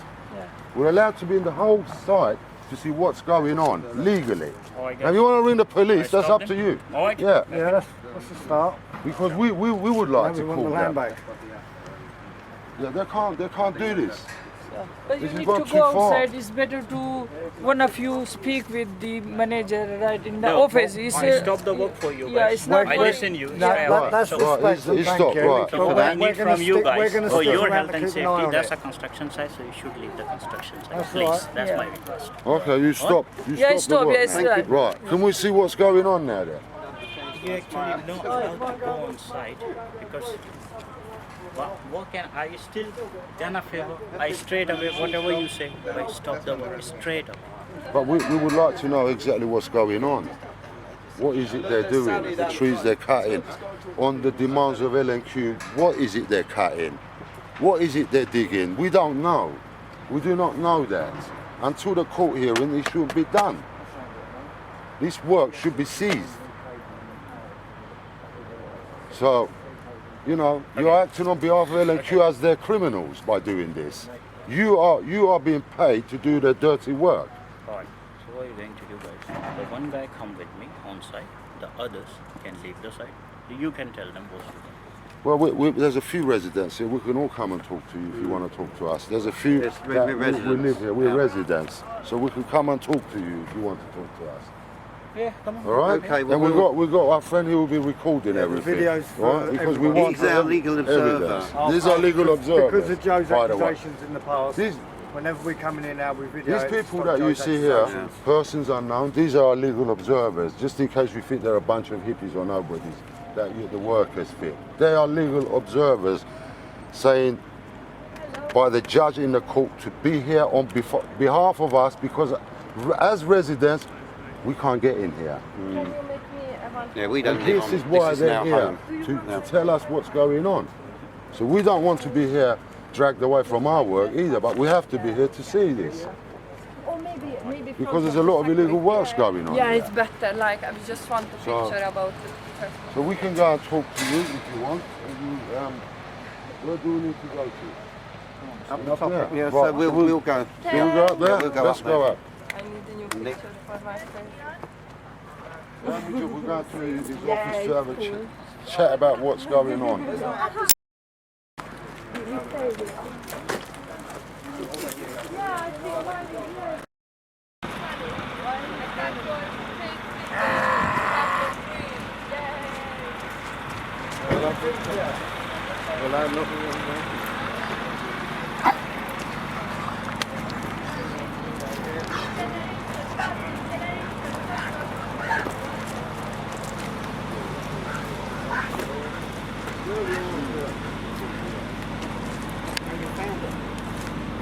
[SPEAKER 12] We're allowed to be in the whole site to see what's going on legally. Now, if you want to ring the police, that's up to you. Yeah,
[SPEAKER 11] that's the start.
[SPEAKER 12] because we would like to
[SPEAKER 11] want
[SPEAKER 12] call
[SPEAKER 11] the land
[SPEAKER 12] them.
[SPEAKER 11] back.
[SPEAKER 12] Yeah, they can't do this.
[SPEAKER 13] But
[SPEAKER 12] This
[SPEAKER 13] you
[SPEAKER 12] has
[SPEAKER 13] need
[SPEAKER 12] gone
[SPEAKER 13] to
[SPEAKER 12] too
[SPEAKER 13] go
[SPEAKER 12] far.
[SPEAKER 13] outside. It's better to one of you speak with the manager right in the
[SPEAKER 14] No,
[SPEAKER 13] office. It's,
[SPEAKER 14] I stop the work for you guys.
[SPEAKER 13] Yeah, it's not
[SPEAKER 14] I
[SPEAKER 13] work-
[SPEAKER 14] listen you.
[SPEAKER 11] That's
[SPEAKER 12] Right,
[SPEAKER 11] respectful,
[SPEAKER 12] he's
[SPEAKER 11] thank
[SPEAKER 12] stopped,
[SPEAKER 11] you.
[SPEAKER 12] right.
[SPEAKER 14] So
[SPEAKER 11] But
[SPEAKER 14] what I
[SPEAKER 11] we're
[SPEAKER 14] need
[SPEAKER 11] gonna
[SPEAKER 14] from you
[SPEAKER 11] stick-
[SPEAKER 14] guys
[SPEAKER 11] we're gonna
[SPEAKER 14] for
[SPEAKER 11] stick
[SPEAKER 14] your
[SPEAKER 11] around
[SPEAKER 14] health
[SPEAKER 11] to
[SPEAKER 14] and
[SPEAKER 11] keep an eye
[SPEAKER 14] safety,
[SPEAKER 11] on
[SPEAKER 14] that's
[SPEAKER 11] it.
[SPEAKER 14] a construction site, so you should leave the construction site,
[SPEAKER 11] That's
[SPEAKER 14] please.
[SPEAKER 11] right.
[SPEAKER 14] That's
[SPEAKER 13] Yeah.
[SPEAKER 14] my request.
[SPEAKER 12] Okay, you stop. You
[SPEAKER 13] Yeah,
[SPEAKER 12] stop. the work.
[SPEAKER 13] yes, right.
[SPEAKER 12] Right. Can we see what's going on now then?
[SPEAKER 14] You actually not allowed to go on site because what can I still done a favor? I straight away whatever you say, I stop the work straight away.
[SPEAKER 12] But we would like to know exactly what's going on. What is it they're doing? The trees they're cutting. On the demands of L&Q, what is it they're cutting? What is it they're digging? We don't know. We do not know that. Until the court hearing, it shouldn't be done. This work should be seized. So, you know, you're acting on behalf of L&Q as they're criminals by doing this. You are being paid to do the dirty work.
[SPEAKER 14] Alright, so what are you going to do guys? The one guy come with me on site, the others can leave the site. You can tell them what to do.
[SPEAKER 12] Well, there's a few residents here. We can all come and talk to you if you want to talk to us. There's a few
[SPEAKER 7] Yes, we're
[SPEAKER 12] that we
[SPEAKER 7] residents.
[SPEAKER 12] live here. We're
[SPEAKER 7] Yeah.
[SPEAKER 12] residents, so we can come and talk to you if you want to talk to us.
[SPEAKER 14] Yeah, come on.
[SPEAKER 12] All right.
[SPEAKER 7] Okay, well,
[SPEAKER 12] and we've got our friend who will be recording everything.
[SPEAKER 11] videos for
[SPEAKER 12] right? Because we
[SPEAKER 11] everybody.
[SPEAKER 12] want
[SPEAKER 7] He's our legal observer.
[SPEAKER 12] evidence. These are legal observers.
[SPEAKER 11] Because of Joe's
[SPEAKER 12] by the way.
[SPEAKER 11] accusations in the past,
[SPEAKER 12] These-
[SPEAKER 11] whenever we're coming in now with videos,
[SPEAKER 12] These people
[SPEAKER 11] stop
[SPEAKER 12] that you
[SPEAKER 11] Joe's
[SPEAKER 12] see here,
[SPEAKER 11] accusations.
[SPEAKER 12] persons unknown, these are legal observers, just in case you think they're a bunch of hippies or nobodies, that the workers fit. They are legal observers saying by the judge in the court to be here on behalf of us because as residents, we can't get in here.
[SPEAKER 7] Yeah, we don't
[SPEAKER 12] And
[SPEAKER 7] live
[SPEAKER 12] this
[SPEAKER 7] on
[SPEAKER 12] is why
[SPEAKER 7] this is
[SPEAKER 12] they're
[SPEAKER 7] our
[SPEAKER 12] here,
[SPEAKER 7] home.
[SPEAKER 12] to tell us what's going on. So we don't want to be here dragged away from our work either, but we have to be here to see this.
[SPEAKER 6] Or maybe
[SPEAKER 12] Because there's a lot of illegal works going on.
[SPEAKER 6] Yeah,
[SPEAKER 12] here.
[SPEAKER 6] it's better. Like I just want a
[SPEAKER 12] So-
[SPEAKER 6] picture about it.
[SPEAKER 12] So we can go and talk to you if you want. Where do we need to go to?
[SPEAKER 7] Up the top,
[SPEAKER 12] there.
[SPEAKER 7] yeah,
[SPEAKER 12] Right,
[SPEAKER 7] so we'll go.
[SPEAKER 12] Shall we go up there?
[SPEAKER 7] Yeah, we'll go
[SPEAKER 12] Let's
[SPEAKER 7] up
[SPEAKER 12] go
[SPEAKER 7] there.
[SPEAKER 12] up.
[SPEAKER 6] I need a new picture for my friend.
[SPEAKER 12] We're going to his office to have a chat about what's going on.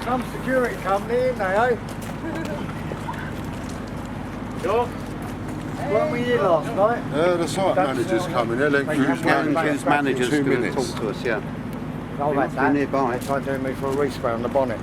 [SPEAKER 11] Some security company, in there, eh?
[SPEAKER 14] Joe?
[SPEAKER 11] Weren't we here last night?
[SPEAKER 12] The site manager's coming. L&Q's
[SPEAKER 7] L&Q's manager's
[SPEAKER 12] in 2
[SPEAKER 7] going to
[SPEAKER 12] minutes.
[SPEAKER 7] talk to us, yeah.
[SPEAKER 11] Oh,
[SPEAKER 7] He
[SPEAKER 11] that's
[SPEAKER 7] must be nearby.
[SPEAKER 11] They tried doing me for a respray on the bonnet.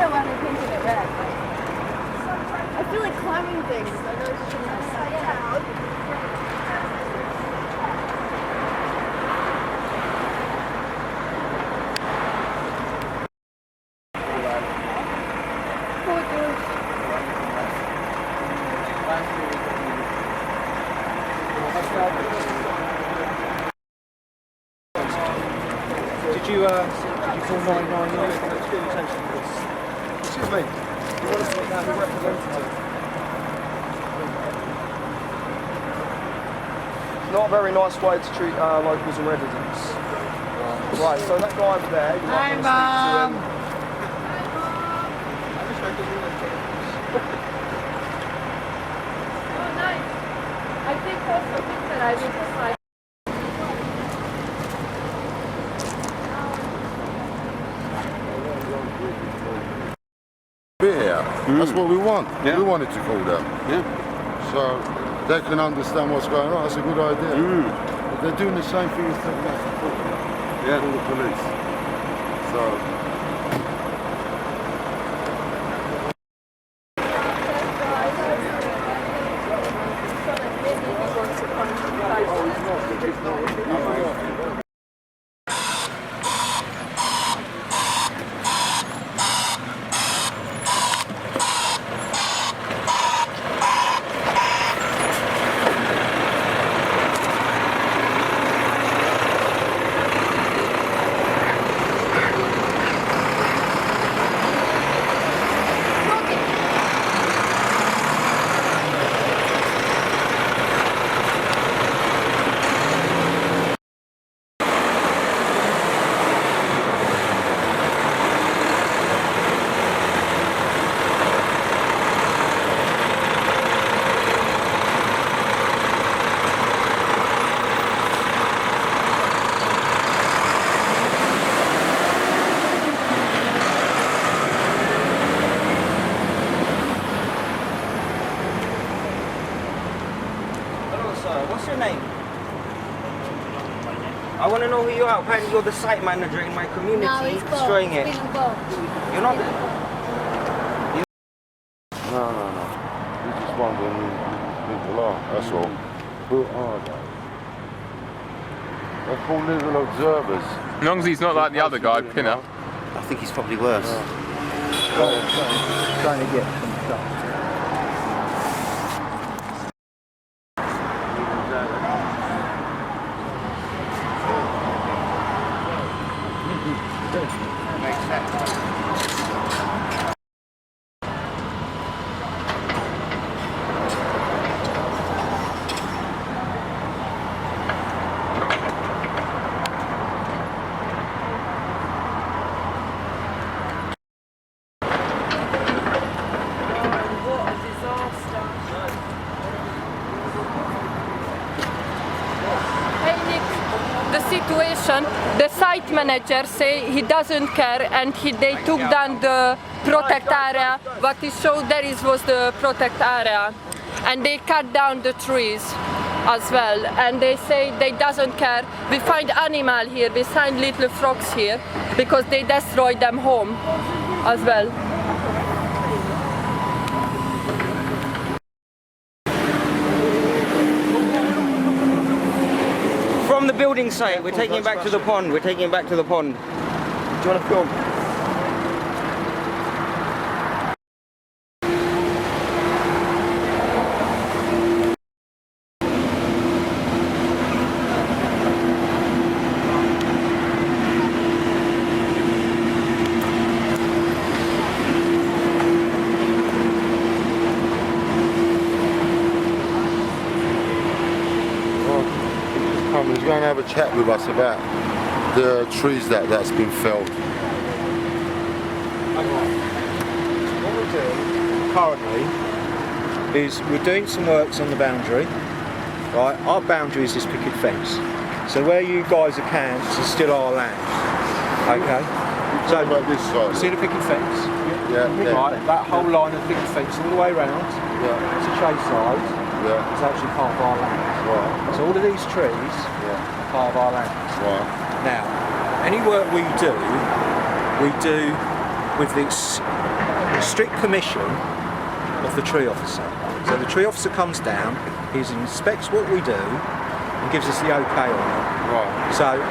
[SPEAKER 6] know why they painted it red. I feel like climbing things. I know it's upside down.
[SPEAKER 4] Did you call 999? Excuse me. You want to sit down with representative? It's not a very nice way to treat locals and residents. Right, so that guy over there, you might want to speak to him.
[SPEAKER 6] Oh, nice. I think also that I did this like.
[SPEAKER 12] Here. That's what we want. Yeah. We wanted to call them. Yeah. So they can understand what's going on. That's a good idea. But they're doing the same thing as taking us to court. Yeah. All the police. So.
[SPEAKER 15] What's your name? I want to know who you are. Apparently you're the site manager in my community, destroying it. You're not.
[SPEAKER 12] No. We just wondering who these people are. That's all. Who are they? They're called little observers.
[SPEAKER 8] As long as he's not like the other guy, Pinner.
[SPEAKER 15] I think he's probably worse.
[SPEAKER 1] Trying to get some stuff.
[SPEAKER 9] Situation, the site manager say he doesn't care and they took down the protect area. What he showed there was the protect area, and they cut down the trees as well, and they say they doesn't care. We find animal here, we find little frogs here because they destroyed them home as well.
[SPEAKER 15] From the building site, we're taking it back to the pond. We're taking it back to the pond. Do you want to film?
[SPEAKER 12] He's going to have a chat with us about the trees that's been felled.
[SPEAKER 4] What we're doing currently is we're doing some works on the boundary. Right, our boundary is this picket fence. So where you guys are camped is still our land. Okay.
[SPEAKER 12] So about this side.
[SPEAKER 4] See the picket fence?
[SPEAKER 12] Yeah.
[SPEAKER 4] Right, that whole line of picket fence all the way around.
[SPEAKER 12] Yeah.
[SPEAKER 4] To Chase side.
[SPEAKER 12] Yeah.
[SPEAKER 4] It's actually part of our land.
[SPEAKER 12] Right.
[SPEAKER 4] So all of these trees are part of our land.
[SPEAKER 12] Right.
[SPEAKER 4] Now, any work we do with this strict permission of the tree officer. So the tree officer comes down, he inspects what we do and gives us the okay on it.
[SPEAKER 12] Right.
[SPEAKER 4] So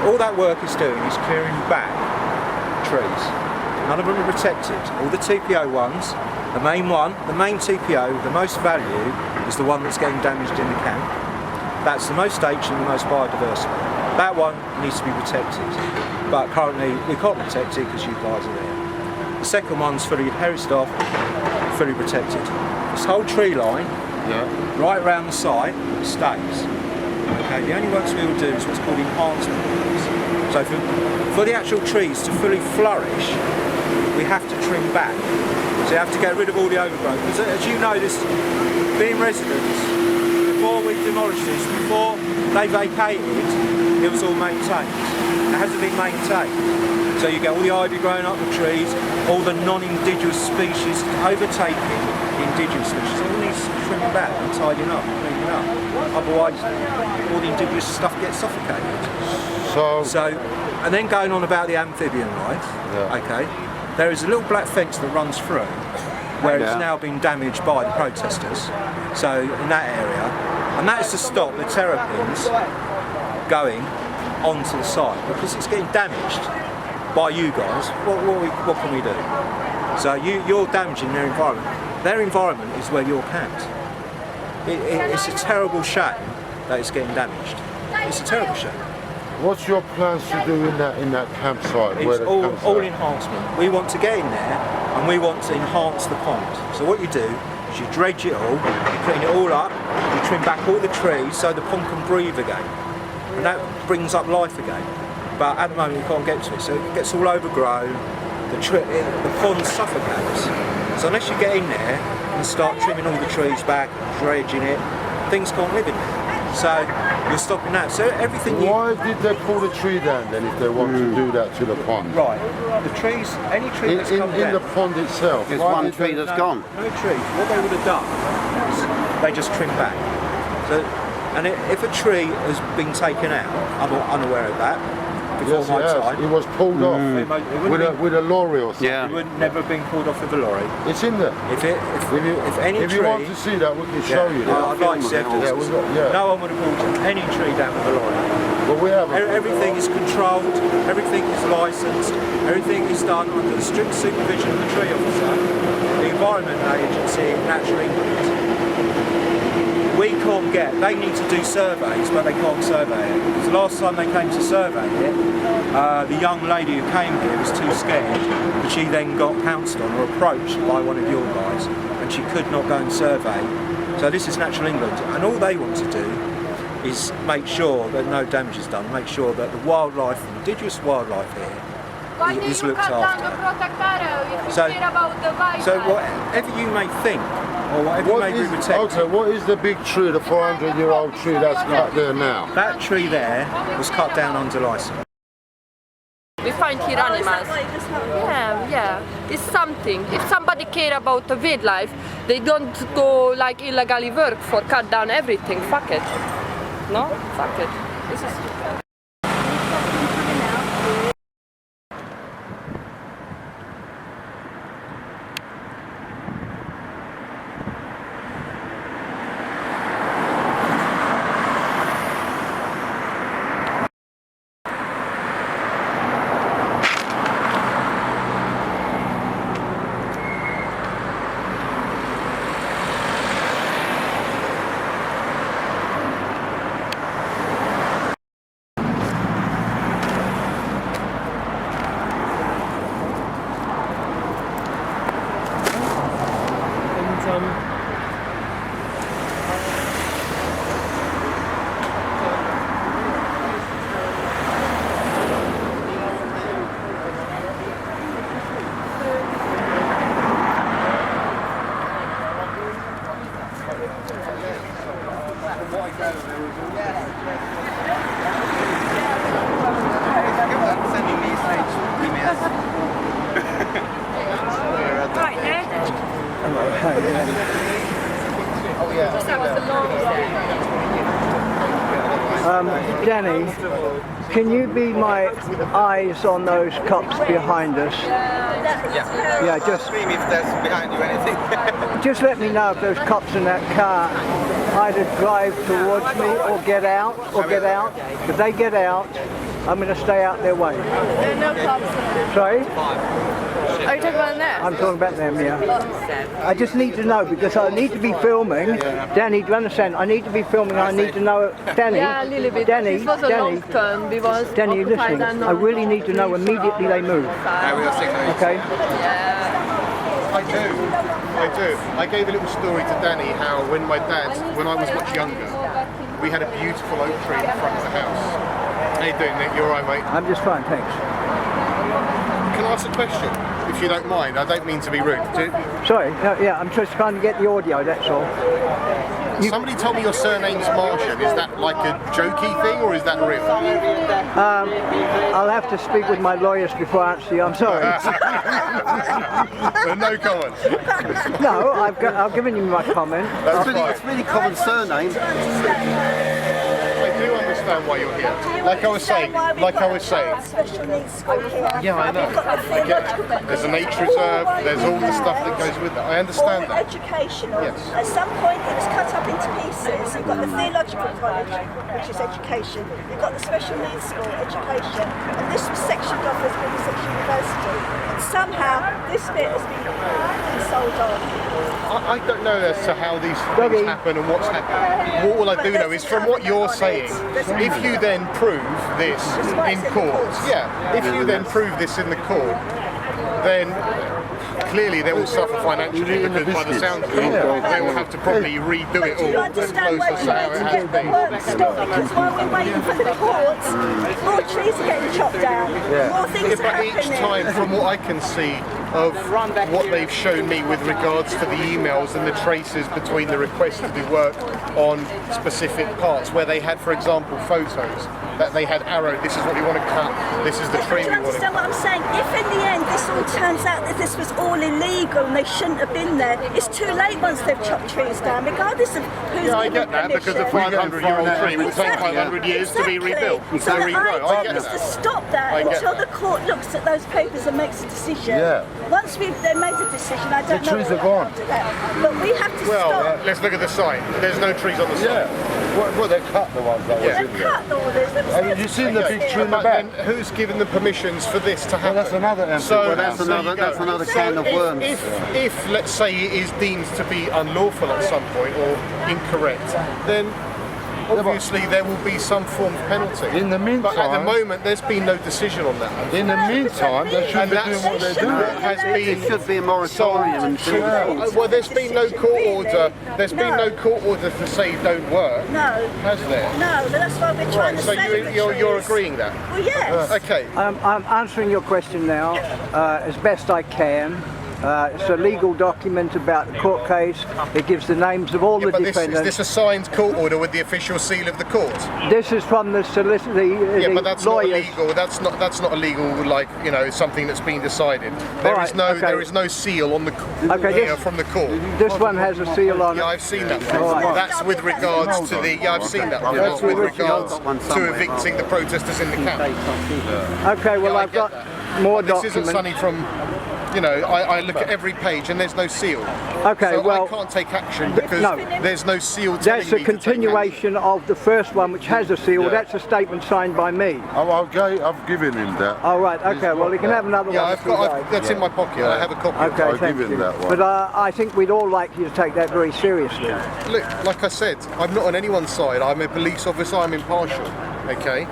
[SPEAKER 4] all that work is doing is clearing back trees. None of them are protected. All the TPO ones, the main one, the main TPO, the most value is the one that's getting damaged in the camp. That's the most ancient and the most biodiversity. That one needs to be protected. But currently we can't protect it because you guys are there. The second one's fully heritage off, fully protected. This whole tree line, right around the site, stays. Okay, the only works we will do is what's called enhancement works. So for the actual trees to fully flourish, we have to trim back. So you have to get rid of all the overgrowth. Because as you know, this being residents, before we demolished this, before they vacated, it was all maintained. It hasn't been maintained. So you get all the ivy growing up the trees, all the non-indigenous species overtaking the indigenous species. It all needs trimming back and tidying up, cleaning up. Otherwise, all the indigenous stuff gets suffocated. So, and then going on about the amphibian life, okay, there is a little black fence that runs through where it's now been damaged by the protesters. So in that area, and that is to stop the terrapins going onto the site because it's getting damaged by you guys. What can we do? So you're damaging their environment. Their environment is where you're camped. It's a terrible shame that it's getting damaged. It's a terrible shame.
[SPEAKER 12] What's your plans to do in that campsite?
[SPEAKER 4] It's all enhancement. We want to get in there and we want to enhance the pond. So what you do is you dredge it all, you clean it all up, you trim back all the trees so the pond can breathe again. And that brings up life again. But at the moment we can't get to it, so it gets all overgrown, the pond suffocates. So unless you get in there and start trimming all the trees back, dredging it, things can't live in there. So you're stopping that. So everything.
[SPEAKER 12] Why did they pull the tree down then if they want to do that to the pond?
[SPEAKER 4] Right. The trees, any tree that's come down.
[SPEAKER 12] In the pond itself.
[SPEAKER 7] There's one tree that's gone.
[SPEAKER 4] No tree. What they would have done is they just trimmed back. So, and if a tree has been taken out, I'm unaware of that. Before my time.
[SPEAKER 12] It was pulled off with a lorry or something.
[SPEAKER 4] It would never have been pulled off with a lorry.
[SPEAKER 12] It's in there.
[SPEAKER 4] If any
[SPEAKER 12] if
[SPEAKER 4] tree,
[SPEAKER 12] you want to see that, we can show you that.
[SPEAKER 4] I'd like to see evidence. No one would have pulled any tree down with a lorry.
[SPEAKER 12] But we have
[SPEAKER 4] everything is controlled, everything is licensed, everything is done under the strict supervision of the tree officer, the Environment Agency, Natural England. We can't they need to do surveys, but they can't survey it. Because the last time they came to survey it, the young lady who came here was too scared, but she then got pounced on or approached by one of your guys, and she could not go and survey. So this is Natural England, and all they want to do is make sure that no damage is done, make sure that the wildlife, the indigenous wildlife here, is looked after. So whatever you may think, or whatever you may be protected.
[SPEAKER 12] Okay, what is the big tree, the 400-year-old tree that's cut there now?
[SPEAKER 4] That tree there was cut down under license.
[SPEAKER 9] We find here animals. Yeah. It's something. If somebody care about the wildlife, they don't go like illegally work for cut down everything. Fuck it. No? Fuck it. This is stupid.
[SPEAKER 16] Right,
[SPEAKER 1] Danny, can you be my eyes on those cops behind us? Yeah, just
[SPEAKER 8] scream if there's behind you anything.
[SPEAKER 1] just let me know if those cops in that car either drive towards me or get out, If they get out, I'm going to stay out their way.
[SPEAKER 6] There are no cops.
[SPEAKER 1] Sorry?
[SPEAKER 6] Are you talking about them?
[SPEAKER 1] I'm talking about them, yeah. I just need to know because I need to be filming. Danny, do you understand? I need to be filming. I need to know. Danny,
[SPEAKER 9] Yeah, a little bit.
[SPEAKER 1] Danny,
[SPEAKER 9] This was a long turn. We was
[SPEAKER 1] Danny,
[SPEAKER 9] occupied
[SPEAKER 1] listen.
[SPEAKER 9] and
[SPEAKER 1] I really need to know immediately they move. Okay?
[SPEAKER 16] I do. I gave a little story to Danny how when my dad, when I was much younger, we had a beautiful oak tree in front of the house. How you doing, Nick? You alright, mate?
[SPEAKER 1] I'm just fine, thanks.
[SPEAKER 16] Can I ask a question? If you don't mind, I don't mean to be rude.
[SPEAKER 1] Sorry, no, yeah, I'm just trying to get the audio, that's all.
[SPEAKER 16] Somebody told me your surname's Martian. Is that like a jokey thing or is that real?
[SPEAKER 1] I'll have to speak with my lawyers before I answer you, I'm sorry.
[SPEAKER 16] So no comment?
[SPEAKER 1] No, I've given you my comment.
[SPEAKER 7] It's really common surname.
[SPEAKER 16] I do understand why you're here. Like I was saying. Yeah, I know. I get it. There's a nature reserve, there's all the stuff that goes with it. I understand that.
[SPEAKER 17] Educational.
[SPEAKER 16] Yes.
[SPEAKER 17] At some point it was cut up into pieces. You've got the theological college, which is education. You've got the special needs school, education. And this was sectioned off as Middlesex University. And somehow this bit has been sold on.
[SPEAKER 16] I don't know as to how these things happen and what's happened. All I do know is from what you're saying, if you then prove this in court, if you then prove this in the court, then clearly they will suffer financially because by the sound of it, they will have to probably redo it all and close us how it has been.
[SPEAKER 17] Because while we're waiting for the courts, more trees are getting chopped down, more things are
[SPEAKER 16] But
[SPEAKER 17] happening.
[SPEAKER 16] each time, from what I can see of what they've shown me with regards to the emails and the traces between the requests to do work on specific parts, where they had, for example, photos that they had arrowed, this is what we want to cut, this is the tree
[SPEAKER 17] Do
[SPEAKER 16] we
[SPEAKER 17] you
[SPEAKER 16] want to
[SPEAKER 17] understand what I'm saying? If in the end this all turns out that this was all illegal and they shouldn't have been there, it's too late once they've chopped trees down, regardless of who's
[SPEAKER 16] I
[SPEAKER 17] given
[SPEAKER 16] get that because a
[SPEAKER 17] permission.
[SPEAKER 16] 500-year-old tree will take 500 years to be rebuilt.
[SPEAKER 17] So
[SPEAKER 16] to
[SPEAKER 17] the
[SPEAKER 16] regrow. I
[SPEAKER 17] idea
[SPEAKER 16] get
[SPEAKER 17] is to
[SPEAKER 16] that.
[SPEAKER 17] stop that
[SPEAKER 16] I get
[SPEAKER 17] until
[SPEAKER 16] that.
[SPEAKER 17] the court looks at those papers and makes a decision.
[SPEAKER 12] Yeah.
[SPEAKER 17] Once they made a decision, I don't know.
[SPEAKER 12] trees
[SPEAKER 17] what
[SPEAKER 12] are gone.
[SPEAKER 17] after that. But we have to
[SPEAKER 16] Well,
[SPEAKER 17] stop.
[SPEAKER 16] let's look at the site. There's no trees on the site.
[SPEAKER 12] Well, they cut the ones that was in
[SPEAKER 17] They've
[SPEAKER 12] there.
[SPEAKER 17] cut all this.
[SPEAKER 12] Have you seen the big tree in the
[SPEAKER 16] But
[SPEAKER 12] back?
[SPEAKER 16] then who's given the permissions for this to happen?
[SPEAKER 12] That's another empty
[SPEAKER 16] So
[SPEAKER 12] one.
[SPEAKER 16] there you go.
[SPEAKER 7] Another can of worms.
[SPEAKER 16] If let's say it is deemed to be unlawful at some point or incorrect, then obviously there will be some form of penalty.
[SPEAKER 12] In the meantime,
[SPEAKER 16] but at the moment there's been no decision on that.
[SPEAKER 12] In the meantime, they should be doing what they're doing.
[SPEAKER 7] It should be a moratorium.
[SPEAKER 16] Well, there's been no court order. There's been no court order to say don't work.
[SPEAKER 17] No.
[SPEAKER 16] Has there?
[SPEAKER 17] No, but that's why we're trying to
[SPEAKER 16] So
[SPEAKER 17] save the
[SPEAKER 16] you're
[SPEAKER 17] trees.
[SPEAKER 16] agreeing that?
[SPEAKER 17] Well, yes.
[SPEAKER 16] Okay.
[SPEAKER 1] I'm answering your question now as best I can. It's a legal document about the court case. It gives the names of all the
[SPEAKER 16] Is
[SPEAKER 1] defendants.
[SPEAKER 16] this a signed court order with the official seal of the court?
[SPEAKER 1] This is from the solicitor,
[SPEAKER 16] Yeah, but that's
[SPEAKER 1] lawyers.
[SPEAKER 16] not illegal. That's not illegal. Like something that's been decided. There is no seal on the from the court.
[SPEAKER 1] This one has a seal on it.
[SPEAKER 16] Yeah, I've seen that.
[SPEAKER 1] All right.
[SPEAKER 16] That's with regards to the. Yeah, I've seen that. That's with regards to evicting the protesters in the camp.
[SPEAKER 1] Okay, well I've got more
[SPEAKER 16] This
[SPEAKER 1] documents.
[SPEAKER 16] isn't sunny from. I look at every page and there's no seal.
[SPEAKER 1] Okay,
[SPEAKER 16] so
[SPEAKER 1] well,
[SPEAKER 16] I can't take action because there's no seal telling
[SPEAKER 1] That's a
[SPEAKER 16] me to take
[SPEAKER 1] continuation of the first one, which has a seal.
[SPEAKER 12] Yeah.
[SPEAKER 1] That's a statement signed by me.
[SPEAKER 12] I've given him that.
[SPEAKER 1] All right. Okay. Well, you can have another one.
[SPEAKER 16] That's in my pocket. I have a copy.
[SPEAKER 1] Okay,
[SPEAKER 12] I'll
[SPEAKER 1] thank
[SPEAKER 12] give him
[SPEAKER 1] you.
[SPEAKER 12] that one.
[SPEAKER 1] But I think we'd all like you to take that very seriously.
[SPEAKER 16] Look, like I said, I'm not on anyone's side. I'm a police officer. I'm impartial. Okay.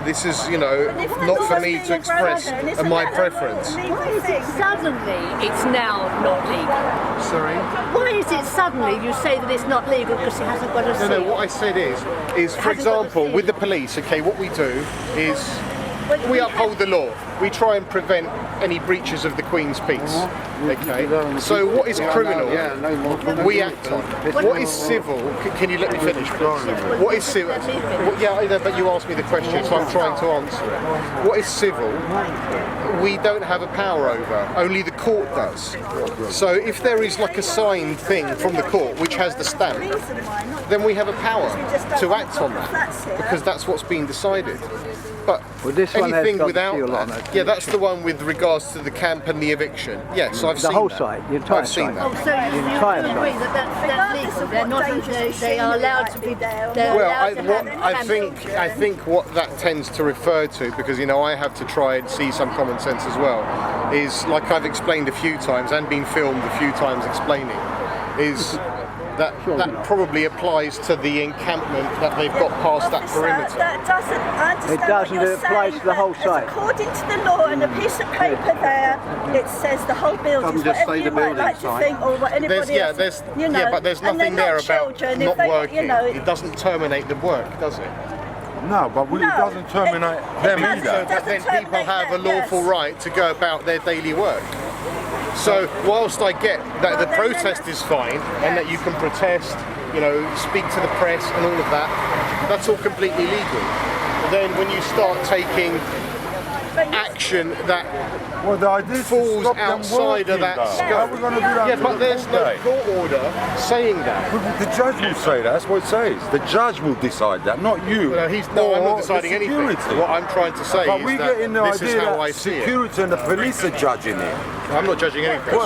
[SPEAKER 16] This is, not for me to express my preference.
[SPEAKER 18] Why is it suddenly it's now not legal?
[SPEAKER 16] Sorry?
[SPEAKER 18] Why is it suddenly you say that it's not legal because it hasn't got a seal?
[SPEAKER 16] No, what I said is for example, with the police, okay, what we do is We uphold the law. We try and prevent any breaches of the Queen's peace. Okay. So what is criminal, we act on. What is civil? Can you let me finish, please? What is civil? Yeah, I know, but you asked me the question, so I'm trying to answer it. What is civil? We don't have a power over. Only the court does. So if there is like a signed thing from the court which has the stamp, then we have a power to act on that because that's what's been decided. But anything without that, yeah, that's the one with regards to the camp and the eviction. Yes, I've seen
[SPEAKER 1] the whole
[SPEAKER 16] that.
[SPEAKER 1] site, the entire
[SPEAKER 16] I've seen
[SPEAKER 1] site.
[SPEAKER 16] that.
[SPEAKER 18] Oh, so you agree that that's legal? They're not. They are allowed to be.
[SPEAKER 16] Well, I think what that tends to refer to, because you know I have to try and see some common sense as well, is like I've explained a few times and been filmed a few times explaining, is that probably applies to the encampment that they've got past that perimeter.
[SPEAKER 17] That doesn't. I understand
[SPEAKER 1] It doesn't.
[SPEAKER 17] what you're
[SPEAKER 1] It applies
[SPEAKER 17] saying,
[SPEAKER 1] to the whole
[SPEAKER 17] but
[SPEAKER 1] site.
[SPEAKER 17] According to the law and a piece of paper there, it says the whole building. Whatever you might like to think, or what anybody else. You know,
[SPEAKER 16] but there's
[SPEAKER 17] and
[SPEAKER 16] nothing
[SPEAKER 17] they're
[SPEAKER 16] there about
[SPEAKER 17] children,
[SPEAKER 16] not
[SPEAKER 17] if they,
[SPEAKER 16] working.
[SPEAKER 17] You know,
[SPEAKER 16] It doesn't terminate the work, does it?
[SPEAKER 12] No, but it doesn't terminate them either.
[SPEAKER 16] So that then people have a lawful right to go about their daily work. So whilst I get that the protest is fine and that you can protest, you know, speak to the press and all of that, that's all completely legal. But then when you start taking action that falls outside of that scope, but there's no court order saying that.
[SPEAKER 12] The judge will say that. That's what it says. The judge will decide that, not you.
[SPEAKER 16] No, I'm not deciding anything. What I'm trying to say is that this is how I see it.
[SPEAKER 12] Security and the police are judging it.
[SPEAKER 16] I'm not judging anything.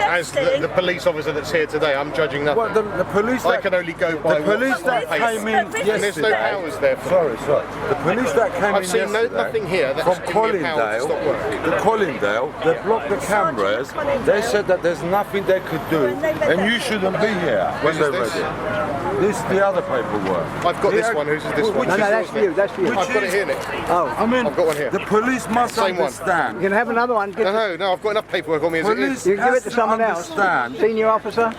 [SPEAKER 16] As the police officer that's here today, I'm judging nothing.
[SPEAKER 12] Well, the police
[SPEAKER 16] I can only go by
[SPEAKER 12] the police that came in yesterday.
[SPEAKER 16] And there's no powers there for
[SPEAKER 12] Sorry. The police that came
[SPEAKER 16] I've
[SPEAKER 12] in
[SPEAKER 16] seen
[SPEAKER 12] yesterday
[SPEAKER 16] nothing here that's
[SPEAKER 12] from
[SPEAKER 16] giving me a power to stop work.
[SPEAKER 12] The Collindale, they blocked the cameras. They said that there's nothing they could do, and you shouldn't be here when they read it. This is the other paperwork.
[SPEAKER 16] I've got this one. Whose is this one?
[SPEAKER 1] No, that's you. That's you.
[SPEAKER 16] I've got it here, Nick.
[SPEAKER 1] Oh,
[SPEAKER 12] I mean,
[SPEAKER 16] I've got one here.
[SPEAKER 12] The police must understand.
[SPEAKER 1] You can have another one.
[SPEAKER 16] No, I've got enough paperwork on me as it is.
[SPEAKER 1] You can give it to someone else. Senior officer.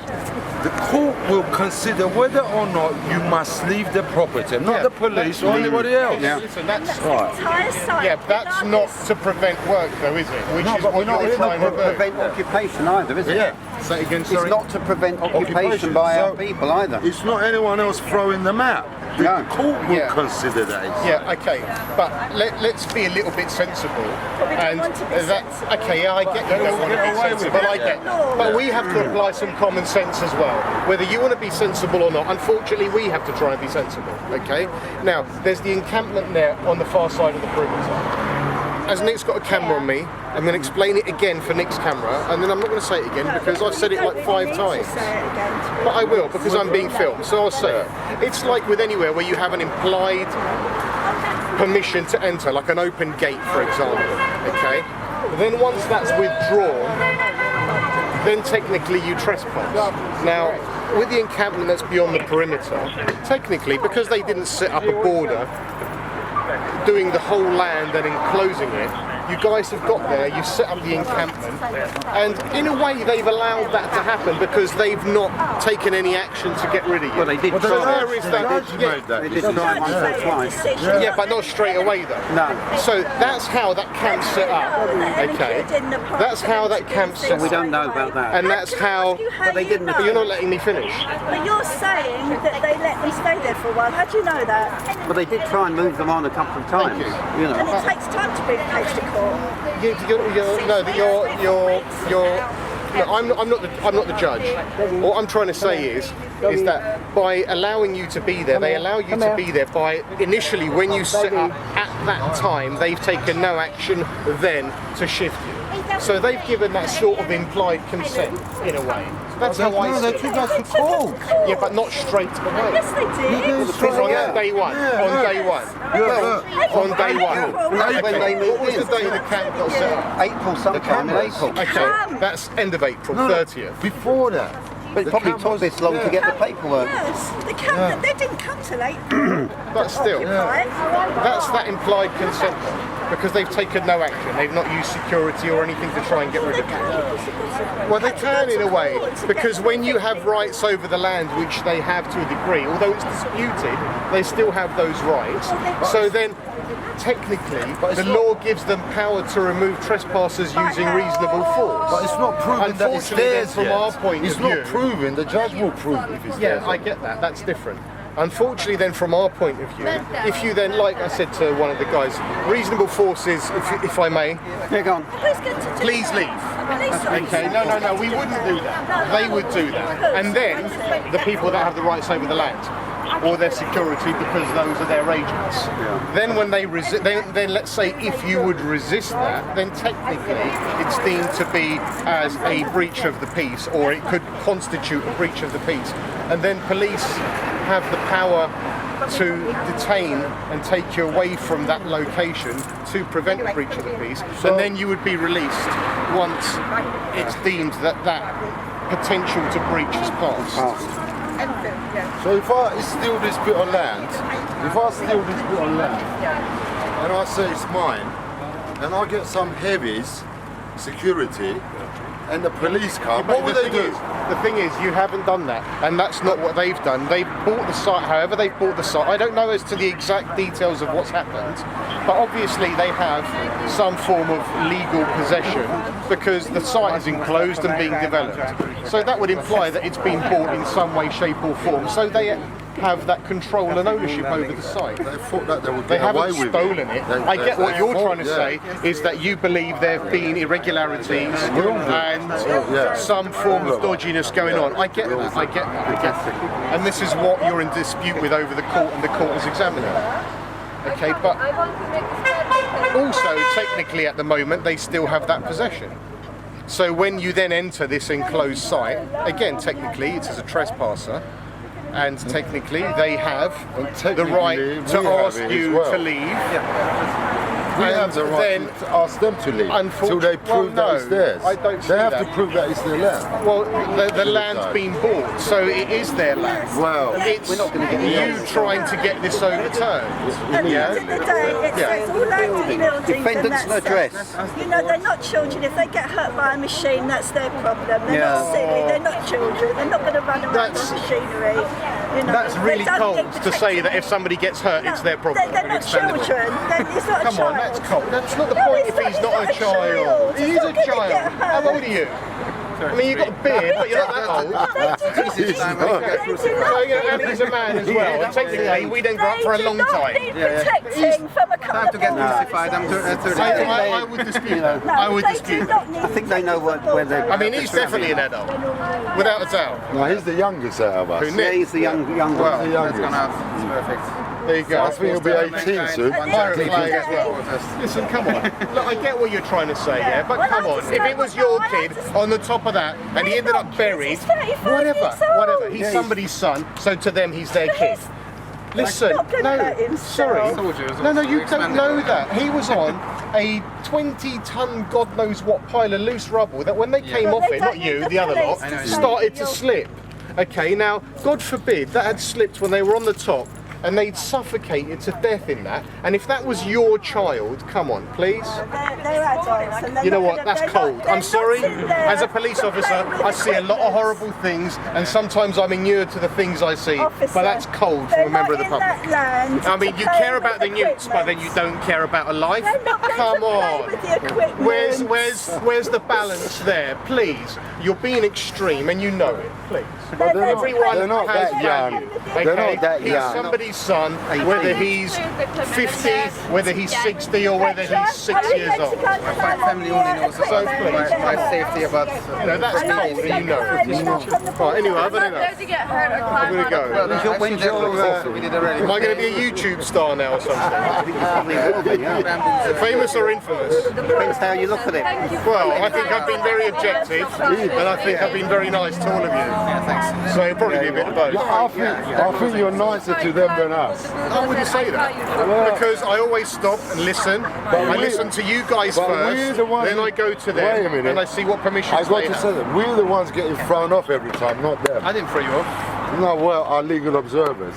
[SPEAKER 12] The court will consider whether or not you must leave the property, not the police or anybody else.
[SPEAKER 16] Listen, that's
[SPEAKER 12] right.
[SPEAKER 16] Yeah, that's not to prevent work, though, is it? Which is what you're trying to
[SPEAKER 7] prevent occupation either, is it?
[SPEAKER 16] Yeah. Say it again, sorry.
[SPEAKER 7] It's not to prevent occupation by our people either.
[SPEAKER 12] It's not anyone else throwing them out. The court will consider that.
[SPEAKER 16] Yeah, okay, but let's be a little bit sensible. And okay, I get you don't want to be sensible, I get. But we have to apply some common sense as well. Whether you want to be sensible or not, unfortunately, we have to try and be sensible. Okay. Now, there's the encampment there on the far side of the perimeter. As Nick's got a camera on me, I'm going to explain it again for Nick's camera, and then I'm not going to say it again because I've said it like 5 times. But I will because I'm being filmed, so I'll say it. It's like with anywhere where you have an implied permission to enter, like an open gate, for example. Okay. Then once that's withdrawn, then technically you trespass. Now, with the encampment that's beyond the perimeter, technically, because they didn't set up a border doing the whole land and enclosing it, you guys have got there, you've set up the encampment, and in a way they've allowed that to happen because they've not taken any action to get rid of you.
[SPEAKER 7] Well, they did
[SPEAKER 16] so
[SPEAKER 7] try.
[SPEAKER 16] there is that.
[SPEAKER 7] They did try once or twice.
[SPEAKER 16] Yeah, but not straight away though.
[SPEAKER 7] No.
[SPEAKER 16] So that's how that camp's set up. Okay. That's how that camp's set up.
[SPEAKER 7] We don't know about that.
[SPEAKER 16] And that's how.
[SPEAKER 7] But they didn't.
[SPEAKER 16] But you're not letting me finish.
[SPEAKER 17] But you're saying that they let them stay there for a while. How do you know that?
[SPEAKER 7] Well, they did try and move them on a couple of times. You know.
[SPEAKER 17] And it takes time to bring a case to court.
[SPEAKER 16] I'm not the judge. What I'm trying to say is that by allowing you to be there, they allow you to be there by initially when you set up at that time, they've taken no action then to shift you. So they've given that sort of implied consent in a way. That's how I see it.
[SPEAKER 12] They took us to court.
[SPEAKER 16] Yeah, but not straight away.
[SPEAKER 17] Yes, they did.
[SPEAKER 16] On day one. On day one. On day one.
[SPEAKER 7] That's when they moved
[SPEAKER 16] What was the day the camp got set up?
[SPEAKER 7] April sometime in April.
[SPEAKER 16] Okay, that's end of April, 30th.
[SPEAKER 12] Before that.
[SPEAKER 7] But it probably took this long to get the paperwork.
[SPEAKER 17] Yes, they didn't come till April.
[SPEAKER 16] But still, that's that implied consent because they've taken no action. They've not used security or anything to try and get rid of you. Well, they can in a way because when you have rights over the land, which they have to a degree, although it's disputed, they still have those rights. So then technically, the law gives them power to remove trespassers using reasonable force.
[SPEAKER 12] But it's not proven that it's
[SPEAKER 16] Unfortunately, then
[SPEAKER 12] theirs
[SPEAKER 16] from
[SPEAKER 12] yet.
[SPEAKER 16] our point
[SPEAKER 12] It's
[SPEAKER 16] of view,
[SPEAKER 12] not proven. The judge will prove if it's theirs.
[SPEAKER 16] yeah, I get that. That's different. Unfortunately, then from our point of view, if you then, like I said to one of the guys, reasonable force is, if I may, please leave. Okay, no, we wouldn't do that. They would do that. And then the people that have the rights over the land, or their security, because those are their agents. Then when they then let's say if you would resist that, then technically it's deemed to be as a breach of the peace, or it could constitute a breach of the peace. And then police have the power to detain and take you away from that location to prevent a breach of the peace, and then you would be released once it's deemed that that potential to breach has passed.
[SPEAKER 12] So if I steal this bit of land, and I say it's mine, and I get some heavies, security, and the police come, what would they do?
[SPEAKER 16] The thing is, you haven't done that, and that's not what they've done. They've bought the site, however they've bought the site. I don't know as to the exact details of what's happened, but obviously they have some form of legal possession because the site is enclosed and being developed. So that would imply that it's been bought in some way, shape or form. So they have that control and ownership over the site.
[SPEAKER 12] They thought that they would
[SPEAKER 16] They
[SPEAKER 12] get away
[SPEAKER 16] haven't
[SPEAKER 12] with
[SPEAKER 16] stolen it. I get what you're trying to say is that you believe there have been irregularities and some form of dodginess going on. I get that, I get that. And this is what you're in dispute with over the court, and the court is examining it. Okay, but also technically at the moment they still have that possession. So when you then enter this enclosed site, again technically it's as a trespasser, and technically they have the right to ask you to leave.
[SPEAKER 12] We have the right to ask them to leave until they prove that it's theirs.
[SPEAKER 16] I don't see
[SPEAKER 12] they have
[SPEAKER 16] that.
[SPEAKER 12] to prove that it's their land.
[SPEAKER 16] Well, the land's been bought, so it is their land.
[SPEAKER 12] Well,
[SPEAKER 16] it's
[SPEAKER 12] we're not going to get
[SPEAKER 16] you trying to get this overturned.
[SPEAKER 17] At the end of the day, it's all land and buildings,
[SPEAKER 7] Defendant's
[SPEAKER 17] and that's
[SPEAKER 7] address.
[SPEAKER 17] You know, they're not children. If they get hurt by a machine, that's their problem. They're not silly. They're not children. They're not going to run around on machinery. You know,
[SPEAKER 16] That's really
[SPEAKER 17] they don't
[SPEAKER 16] cold
[SPEAKER 17] need
[SPEAKER 16] to say that if somebody gets hurt, it's their problem.
[SPEAKER 17] They're not children. It's not a
[SPEAKER 16] Come
[SPEAKER 17] child.
[SPEAKER 16] on, that's cold. That's not the point if he's not a child. He is a child. How old are you? I mean, you've got a beard, but you're not that old. And he's a man as well. And technically, we didn't grow up for a long time.
[SPEAKER 17] Protecting from a
[SPEAKER 8] Time to get crucified. I'm 30.
[SPEAKER 16] I would dispute that. I would dispute that.
[SPEAKER 7] I think they know where they're.
[SPEAKER 16] I mean, he's definitely an adult, without a doubt.
[SPEAKER 12] No, he's the youngest out of us.
[SPEAKER 16] Who, Nick?
[SPEAKER 7] Yeah, he's the young
[SPEAKER 12] Well,
[SPEAKER 7] one.
[SPEAKER 12] the youngest.
[SPEAKER 8] Perfect.
[SPEAKER 16] There you go.
[SPEAKER 12] I think he'll be 18 soon.
[SPEAKER 16] Pirate flag as well. Listen, come on. Look, I get what you're trying to say, yeah, but come on. If it was your kid on the top of that and he ended up buried, whatever. He's somebody's son, so to them he's their kid. Listen, no, sorry. No, you don't know that. He was on a 20-ton, God knows what pile of loose rubble that when they came off it, not you, the other lot, started to slip. Okay, now, God forbid that had slipped when they were on the top and they'd suffocated to death in that. And if that was your child, come on, please.
[SPEAKER 17] They're adults. And
[SPEAKER 16] You know what, that's cold. I'm sorry, as a police officer, I see a lot of horrible things and sometimes I'm inured to the things I see, but that's cold from a member of the public. I mean, you care about the newts, but then you don't care about a life? Come on. Where's the balance there? Please. You're being extreme and you know it, please. Everyone
[SPEAKER 12] they're not
[SPEAKER 16] has
[SPEAKER 12] that young.
[SPEAKER 16] value.
[SPEAKER 12] They're not that
[SPEAKER 16] He's
[SPEAKER 12] young.
[SPEAKER 16] somebody's son, whether he's 50, whether he's 60 or whether he's 6 years old.
[SPEAKER 8] My family only knows my safety about.
[SPEAKER 16] You know, that's cold and you know it. Right, anyway, I've had enough. I'm going to go. Am I going to be a YouTube star now or something? Famous or infamous?
[SPEAKER 7] Depends how you look at it.
[SPEAKER 16] Well, I think I've been very objective and I think I've been very nice to all of you. So it'll probably be a bit of both.
[SPEAKER 12] I think you're nicer to them than us.
[SPEAKER 16] I wouldn't say that because I always stop and listen. I listen to you guys first, then I go to them
[SPEAKER 12] Wait a minute.
[SPEAKER 16] and I see what permissions
[SPEAKER 12] I've got
[SPEAKER 16] they
[SPEAKER 12] to
[SPEAKER 16] have.
[SPEAKER 12] say that we're the ones getting thrown off every time, not them.
[SPEAKER 16] I didn't throw you off.
[SPEAKER 12] No, well, our legal observers.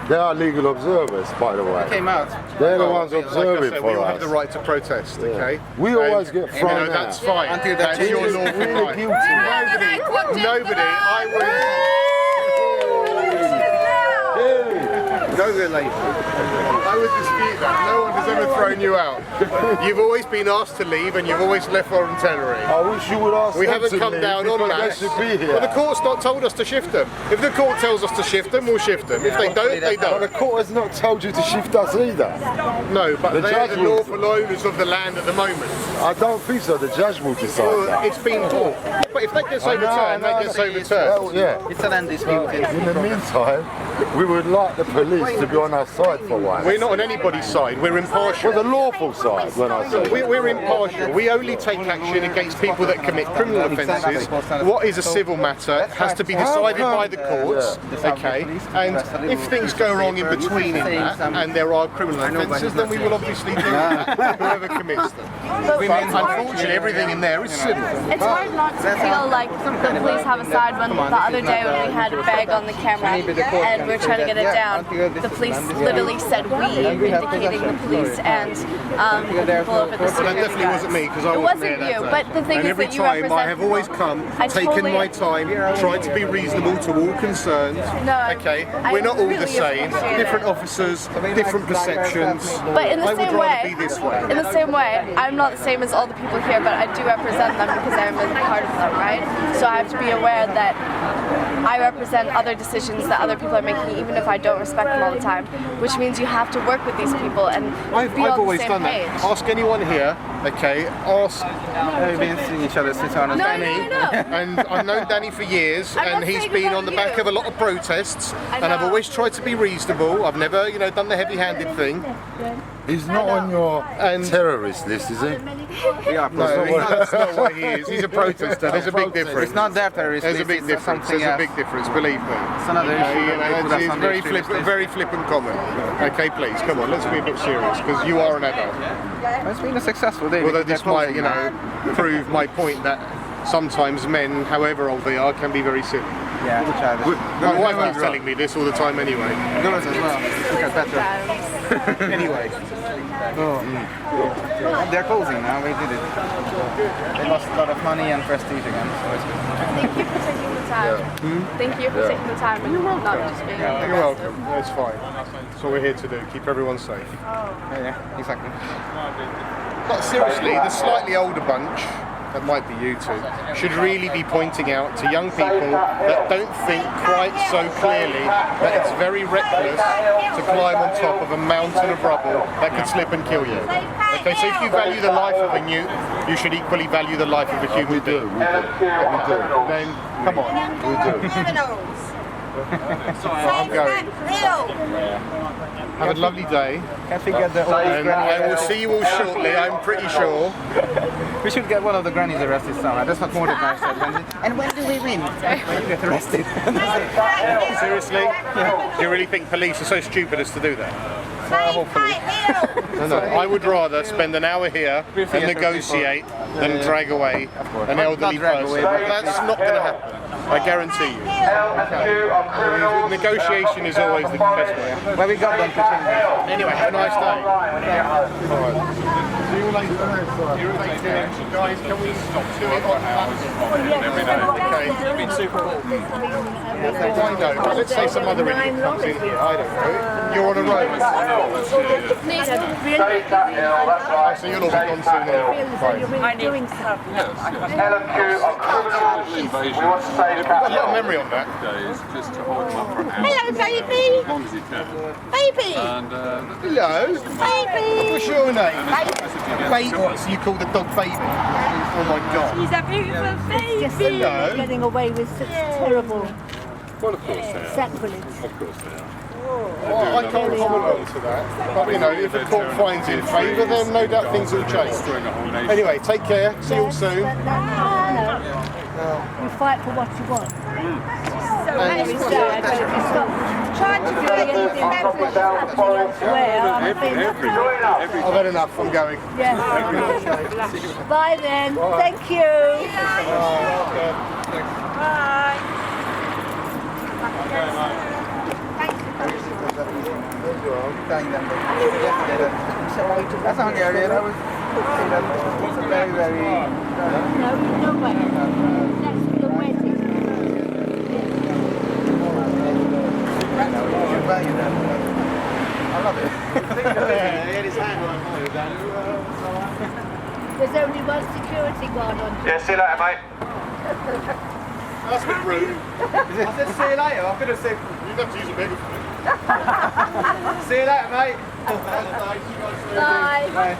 [SPEAKER 12] They are legal observers, by the way.
[SPEAKER 16] Came out.
[SPEAKER 12] They're the ones observing
[SPEAKER 16] like I said,
[SPEAKER 12] for
[SPEAKER 16] we all
[SPEAKER 12] us.
[SPEAKER 16] have the right to protest, okay?
[SPEAKER 12] We always get thrown out.
[SPEAKER 16] That's fine.
[SPEAKER 12] Until
[SPEAKER 16] that's
[SPEAKER 12] that
[SPEAKER 16] your
[SPEAKER 12] is
[SPEAKER 16] lawful
[SPEAKER 12] really
[SPEAKER 16] right.
[SPEAKER 12] guilty.
[SPEAKER 16] Nobody, I was...
[SPEAKER 7] No relation.
[SPEAKER 16] I would dispute that. No one has ever thrown you out. You've always been asked to leave and you've always left voluntarily.
[SPEAKER 12] I wish you would ask
[SPEAKER 16] We
[SPEAKER 12] them
[SPEAKER 16] haven't
[SPEAKER 12] to
[SPEAKER 16] come
[SPEAKER 12] leave
[SPEAKER 16] down on
[SPEAKER 12] because
[SPEAKER 16] that.
[SPEAKER 12] they should be here.
[SPEAKER 16] Well, the court's not told us to shift them. If the court tells us to shift them, we'll shift them. If they don't, they
[SPEAKER 12] But
[SPEAKER 16] don't.
[SPEAKER 12] the court has not told you to shift us either.
[SPEAKER 16] No, but
[SPEAKER 12] The
[SPEAKER 16] they're
[SPEAKER 12] judge
[SPEAKER 16] the
[SPEAKER 12] will-
[SPEAKER 16] lawful owners of the land at the moment.
[SPEAKER 12] I don't think so. The judge will decide
[SPEAKER 16] Well,
[SPEAKER 12] that.
[SPEAKER 16] it's been bought. But if that gets overturned, that gets overturned.
[SPEAKER 12] Well, yeah.
[SPEAKER 15] It's a land dispute.
[SPEAKER 12] In the meantime, we would like the police to be on our side for once.
[SPEAKER 16] We're not on anybody's side, we're impartial.
[SPEAKER 12] Well, the lawful side, when I say.
[SPEAKER 16] We're impartial. We only take action against people that commit criminal offences. What is a civil matter has to be decided by the courts, okay? And if things go wrong in between in that, and there are criminal offences, then we will obviously do that, whoever commits them. But unfortunately, everything in there is civil.
[SPEAKER 6] It's hard not to feel like the police have a side when the other day when we had a bag on the camera and we were trying to get it down, the police literally said we, indicating the police and the people over the
[SPEAKER 16] Well, that
[SPEAKER 6] security
[SPEAKER 16] definitely
[SPEAKER 6] guards.
[SPEAKER 16] wasn't me because I
[SPEAKER 6] It
[SPEAKER 16] wasn't
[SPEAKER 6] wasn't
[SPEAKER 16] there
[SPEAKER 6] you,
[SPEAKER 16] that
[SPEAKER 6] but
[SPEAKER 16] day.
[SPEAKER 6] the thing
[SPEAKER 16] And
[SPEAKER 6] is
[SPEAKER 16] every
[SPEAKER 6] that you
[SPEAKER 16] time
[SPEAKER 6] represent.
[SPEAKER 16] I have always come,
[SPEAKER 6] I
[SPEAKER 16] taken
[SPEAKER 6] totally-
[SPEAKER 16] my time, tried to be reasonable to all concerned. Okay,
[SPEAKER 6] I
[SPEAKER 16] we're not all
[SPEAKER 6] really
[SPEAKER 16] the same.
[SPEAKER 6] appreciate
[SPEAKER 16] Different
[SPEAKER 6] it.
[SPEAKER 16] officers, different perceptions.
[SPEAKER 6] But in the
[SPEAKER 16] I would
[SPEAKER 6] same
[SPEAKER 16] rather
[SPEAKER 6] way,
[SPEAKER 16] be this way.
[SPEAKER 6] in the same way, I'm not the same as all the people here, but I do represent them because I'm a part of them, right? So I have to be aware that I represent other decisions that other people are making, even if I don't respect them all the time. Which means you have to work with these people and
[SPEAKER 16] I've
[SPEAKER 6] be on the
[SPEAKER 16] always
[SPEAKER 6] same
[SPEAKER 16] done
[SPEAKER 6] page.
[SPEAKER 16] that. Ask anyone here, okay? Ask.
[SPEAKER 15] We've been seeing each other since I was
[SPEAKER 16] Danny, and I've known Danny for years,
[SPEAKER 6] I'm
[SPEAKER 16] and
[SPEAKER 6] not
[SPEAKER 16] he's
[SPEAKER 6] saying
[SPEAKER 16] been
[SPEAKER 6] about
[SPEAKER 16] on the back
[SPEAKER 6] you.
[SPEAKER 16] of a lot of protests,
[SPEAKER 6] I
[SPEAKER 16] and I've
[SPEAKER 6] know.
[SPEAKER 16] always tried to be reasonable. I've never, done the heavy-handed thing.
[SPEAKER 12] He's not on your terrorist list, is he?
[SPEAKER 15] Yeah,
[SPEAKER 16] No, that's not what he is. He's a protester. There's a big difference.
[SPEAKER 15] It's not their terrorist
[SPEAKER 16] There's a
[SPEAKER 15] list,
[SPEAKER 16] big
[SPEAKER 15] it's
[SPEAKER 16] difference.
[SPEAKER 15] something
[SPEAKER 16] There's a
[SPEAKER 15] else.
[SPEAKER 16] big difference. Believe me.
[SPEAKER 15] It's another issue that they put us
[SPEAKER 16] It's
[SPEAKER 15] on the
[SPEAKER 16] very
[SPEAKER 15] extremist list.
[SPEAKER 16] very flippant comment. Okay, please, come on. Let's be a bit serious because you are an adult.
[SPEAKER 15] It's been a successful day.
[SPEAKER 16] Although
[SPEAKER 15] because
[SPEAKER 16] this
[SPEAKER 15] they're
[SPEAKER 16] might,
[SPEAKER 15] closing now.
[SPEAKER 16] prove my point that sometimes men, however old they are, can be very silly.
[SPEAKER 15] Yeah, which are
[SPEAKER 16] My wife is telling me this all the time anyway.
[SPEAKER 15] Girls as well. Because better.
[SPEAKER 16] Anyway.
[SPEAKER 15] They're closing now, we did it. They lost a lot of money and prestige again, so it's good.
[SPEAKER 6] Thank you for taking the time. Thank you for taking the time and not just being
[SPEAKER 16] You're welcome. That's fine. That's what we're here to do. Keep everyone safe.
[SPEAKER 15] Yeah, exactly.
[SPEAKER 16] But seriously, the slightly older bunch, that might be you two, should really be pointing out to young people that don't think quite so clearly that it's very reckless to climb on top of a mountain of rubble that could slip and kill you. Okay, so if you value the life of a newt, you should equally value the life of a human being.
[SPEAKER 12] We do.
[SPEAKER 16] Then, come on.
[SPEAKER 12] We do.
[SPEAKER 16] I'm going. Have a lovely day.
[SPEAKER 15] Can't forget the old
[SPEAKER 16] And I will see you all shortly, I'm pretty sure.
[SPEAKER 15] We should get one of the grannies arrested somehow. That's what Mordecai said. And when do we win? When you get arrested.
[SPEAKER 16] Seriously? Do you really think police are so stupid as to do that?
[SPEAKER 15] Hopefully.
[SPEAKER 16] No, I would rather spend an hour here and negotiate than drag away an elderly person. That's not going to happen. I guarantee you. Okay. Negotiation is always the best way.
[SPEAKER 15] Well, we got them to change it.
[SPEAKER 16] Anyway, have a nice day. Alright. See you later. Guys, can we stop to it on Okay. You've been super cool. I know, but let's say some other idiot comes in here. I don't know. You're on a road. So you'll all be gone soon anyway.
[SPEAKER 18] I'm doing stuff.
[SPEAKER 16] I've got a lot of memory on that.
[SPEAKER 18] Hello, baby.
[SPEAKER 19] As long as you can.
[SPEAKER 18] Baby.
[SPEAKER 19] And,
[SPEAKER 16] Hello.
[SPEAKER 18] Baby.
[SPEAKER 16] What's your name? Baby. What? So you call the dog baby? Oh my god.
[SPEAKER 18] She's a beautiful baby.
[SPEAKER 17] Just
[SPEAKER 16] Hello.
[SPEAKER 17] getting away with such terrible
[SPEAKER 19] well, of course they are.
[SPEAKER 17] sacrilege.
[SPEAKER 19] Of course they are.
[SPEAKER 16] Well, I can't comment on to that. But if the court finds in favour, then no doubt things will change. Anyway, take care. See you all soon.
[SPEAKER 17] No. You fight for what you want.
[SPEAKER 18] Very sad, but if you stop trying to do anything that's happening elsewhere, I'm feeling
[SPEAKER 16] I've had enough. I'm going.
[SPEAKER 17] yes. Bye then. Thank you.
[SPEAKER 18] Bye.
[SPEAKER 15] That's Hungarian. That was very, very.
[SPEAKER 17] No, nobody. That's the wedding.
[SPEAKER 15] I love it.
[SPEAKER 4] Yeah, see you later, mate.
[SPEAKER 16] That's a bit rude.
[SPEAKER 15] I said see you later. I could have said
[SPEAKER 16] you'd have to use a megaphone.
[SPEAKER 15] see you later, mate.
[SPEAKER 18] Bye.
[SPEAKER 15] Bye.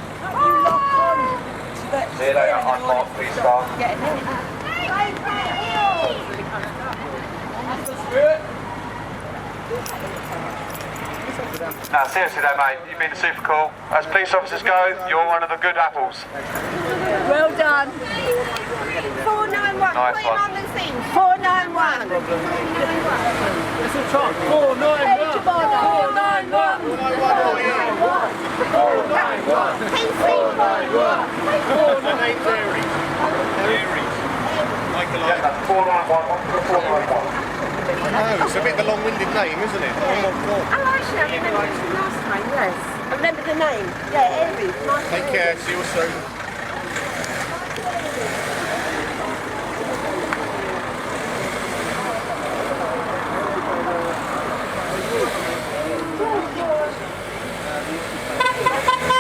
[SPEAKER 4] See you later, I'm Mark, please start. No, seriously though, mate, you've been super cool. As police officers go, you're one of the good apples.
[SPEAKER 18] Well done.
[SPEAKER 17] 491.
[SPEAKER 4] Nice
[SPEAKER 17] Put it
[SPEAKER 4] one.
[SPEAKER 17] on the thing. 491.
[SPEAKER 15] Let's all try. 491.
[SPEAKER 4] 491.
[SPEAKER 16] I know, it's a bit of a long-winded name, isn't it? Oh my God.
[SPEAKER 17] Oh, actually, I remember it last time, yes. I remember the name. Yeah, Evie. Nice.
[SPEAKER 16] Take care, see you soon.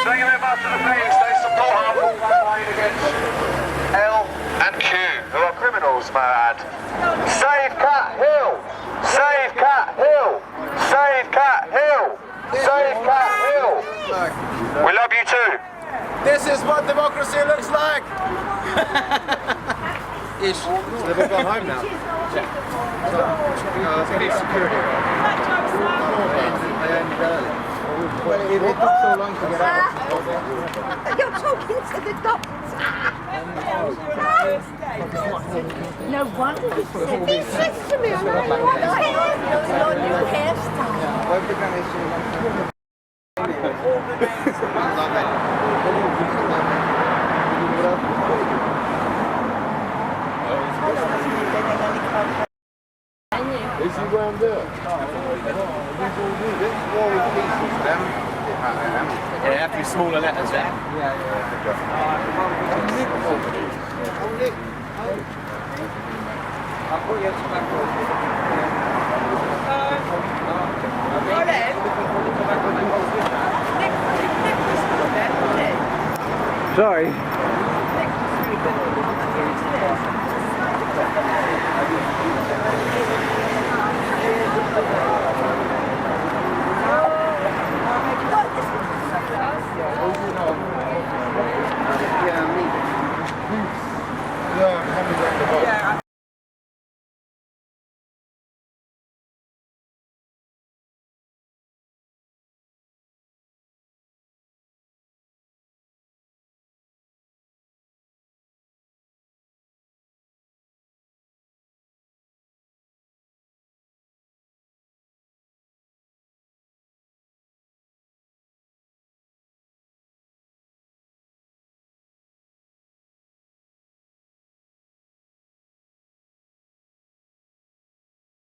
[SPEAKER 4] Thank you very much to the police. They support our full campaign against L and Q, who are criminals, may I add. Save Cat Hill! Save Cat Hill! Save Cat Hill! Save Cat Hill! We love you too.
[SPEAKER 15] This is what democracy looks like. Ish. So they've all gone home now. Yeah. That's going to be security. They ended early. Well, it took so long to get out.
[SPEAKER 17] You're talking to the doctor. No wonder he said to me, I'm like, what the hell? Your new hairstyle.
[SPEAKER 12] Is he round there?
[SPEAKER 15] Yeah, they have to be smaller letters then.
[SPEAKER 11] Sorry.
[SPEAKER 12] Yeah,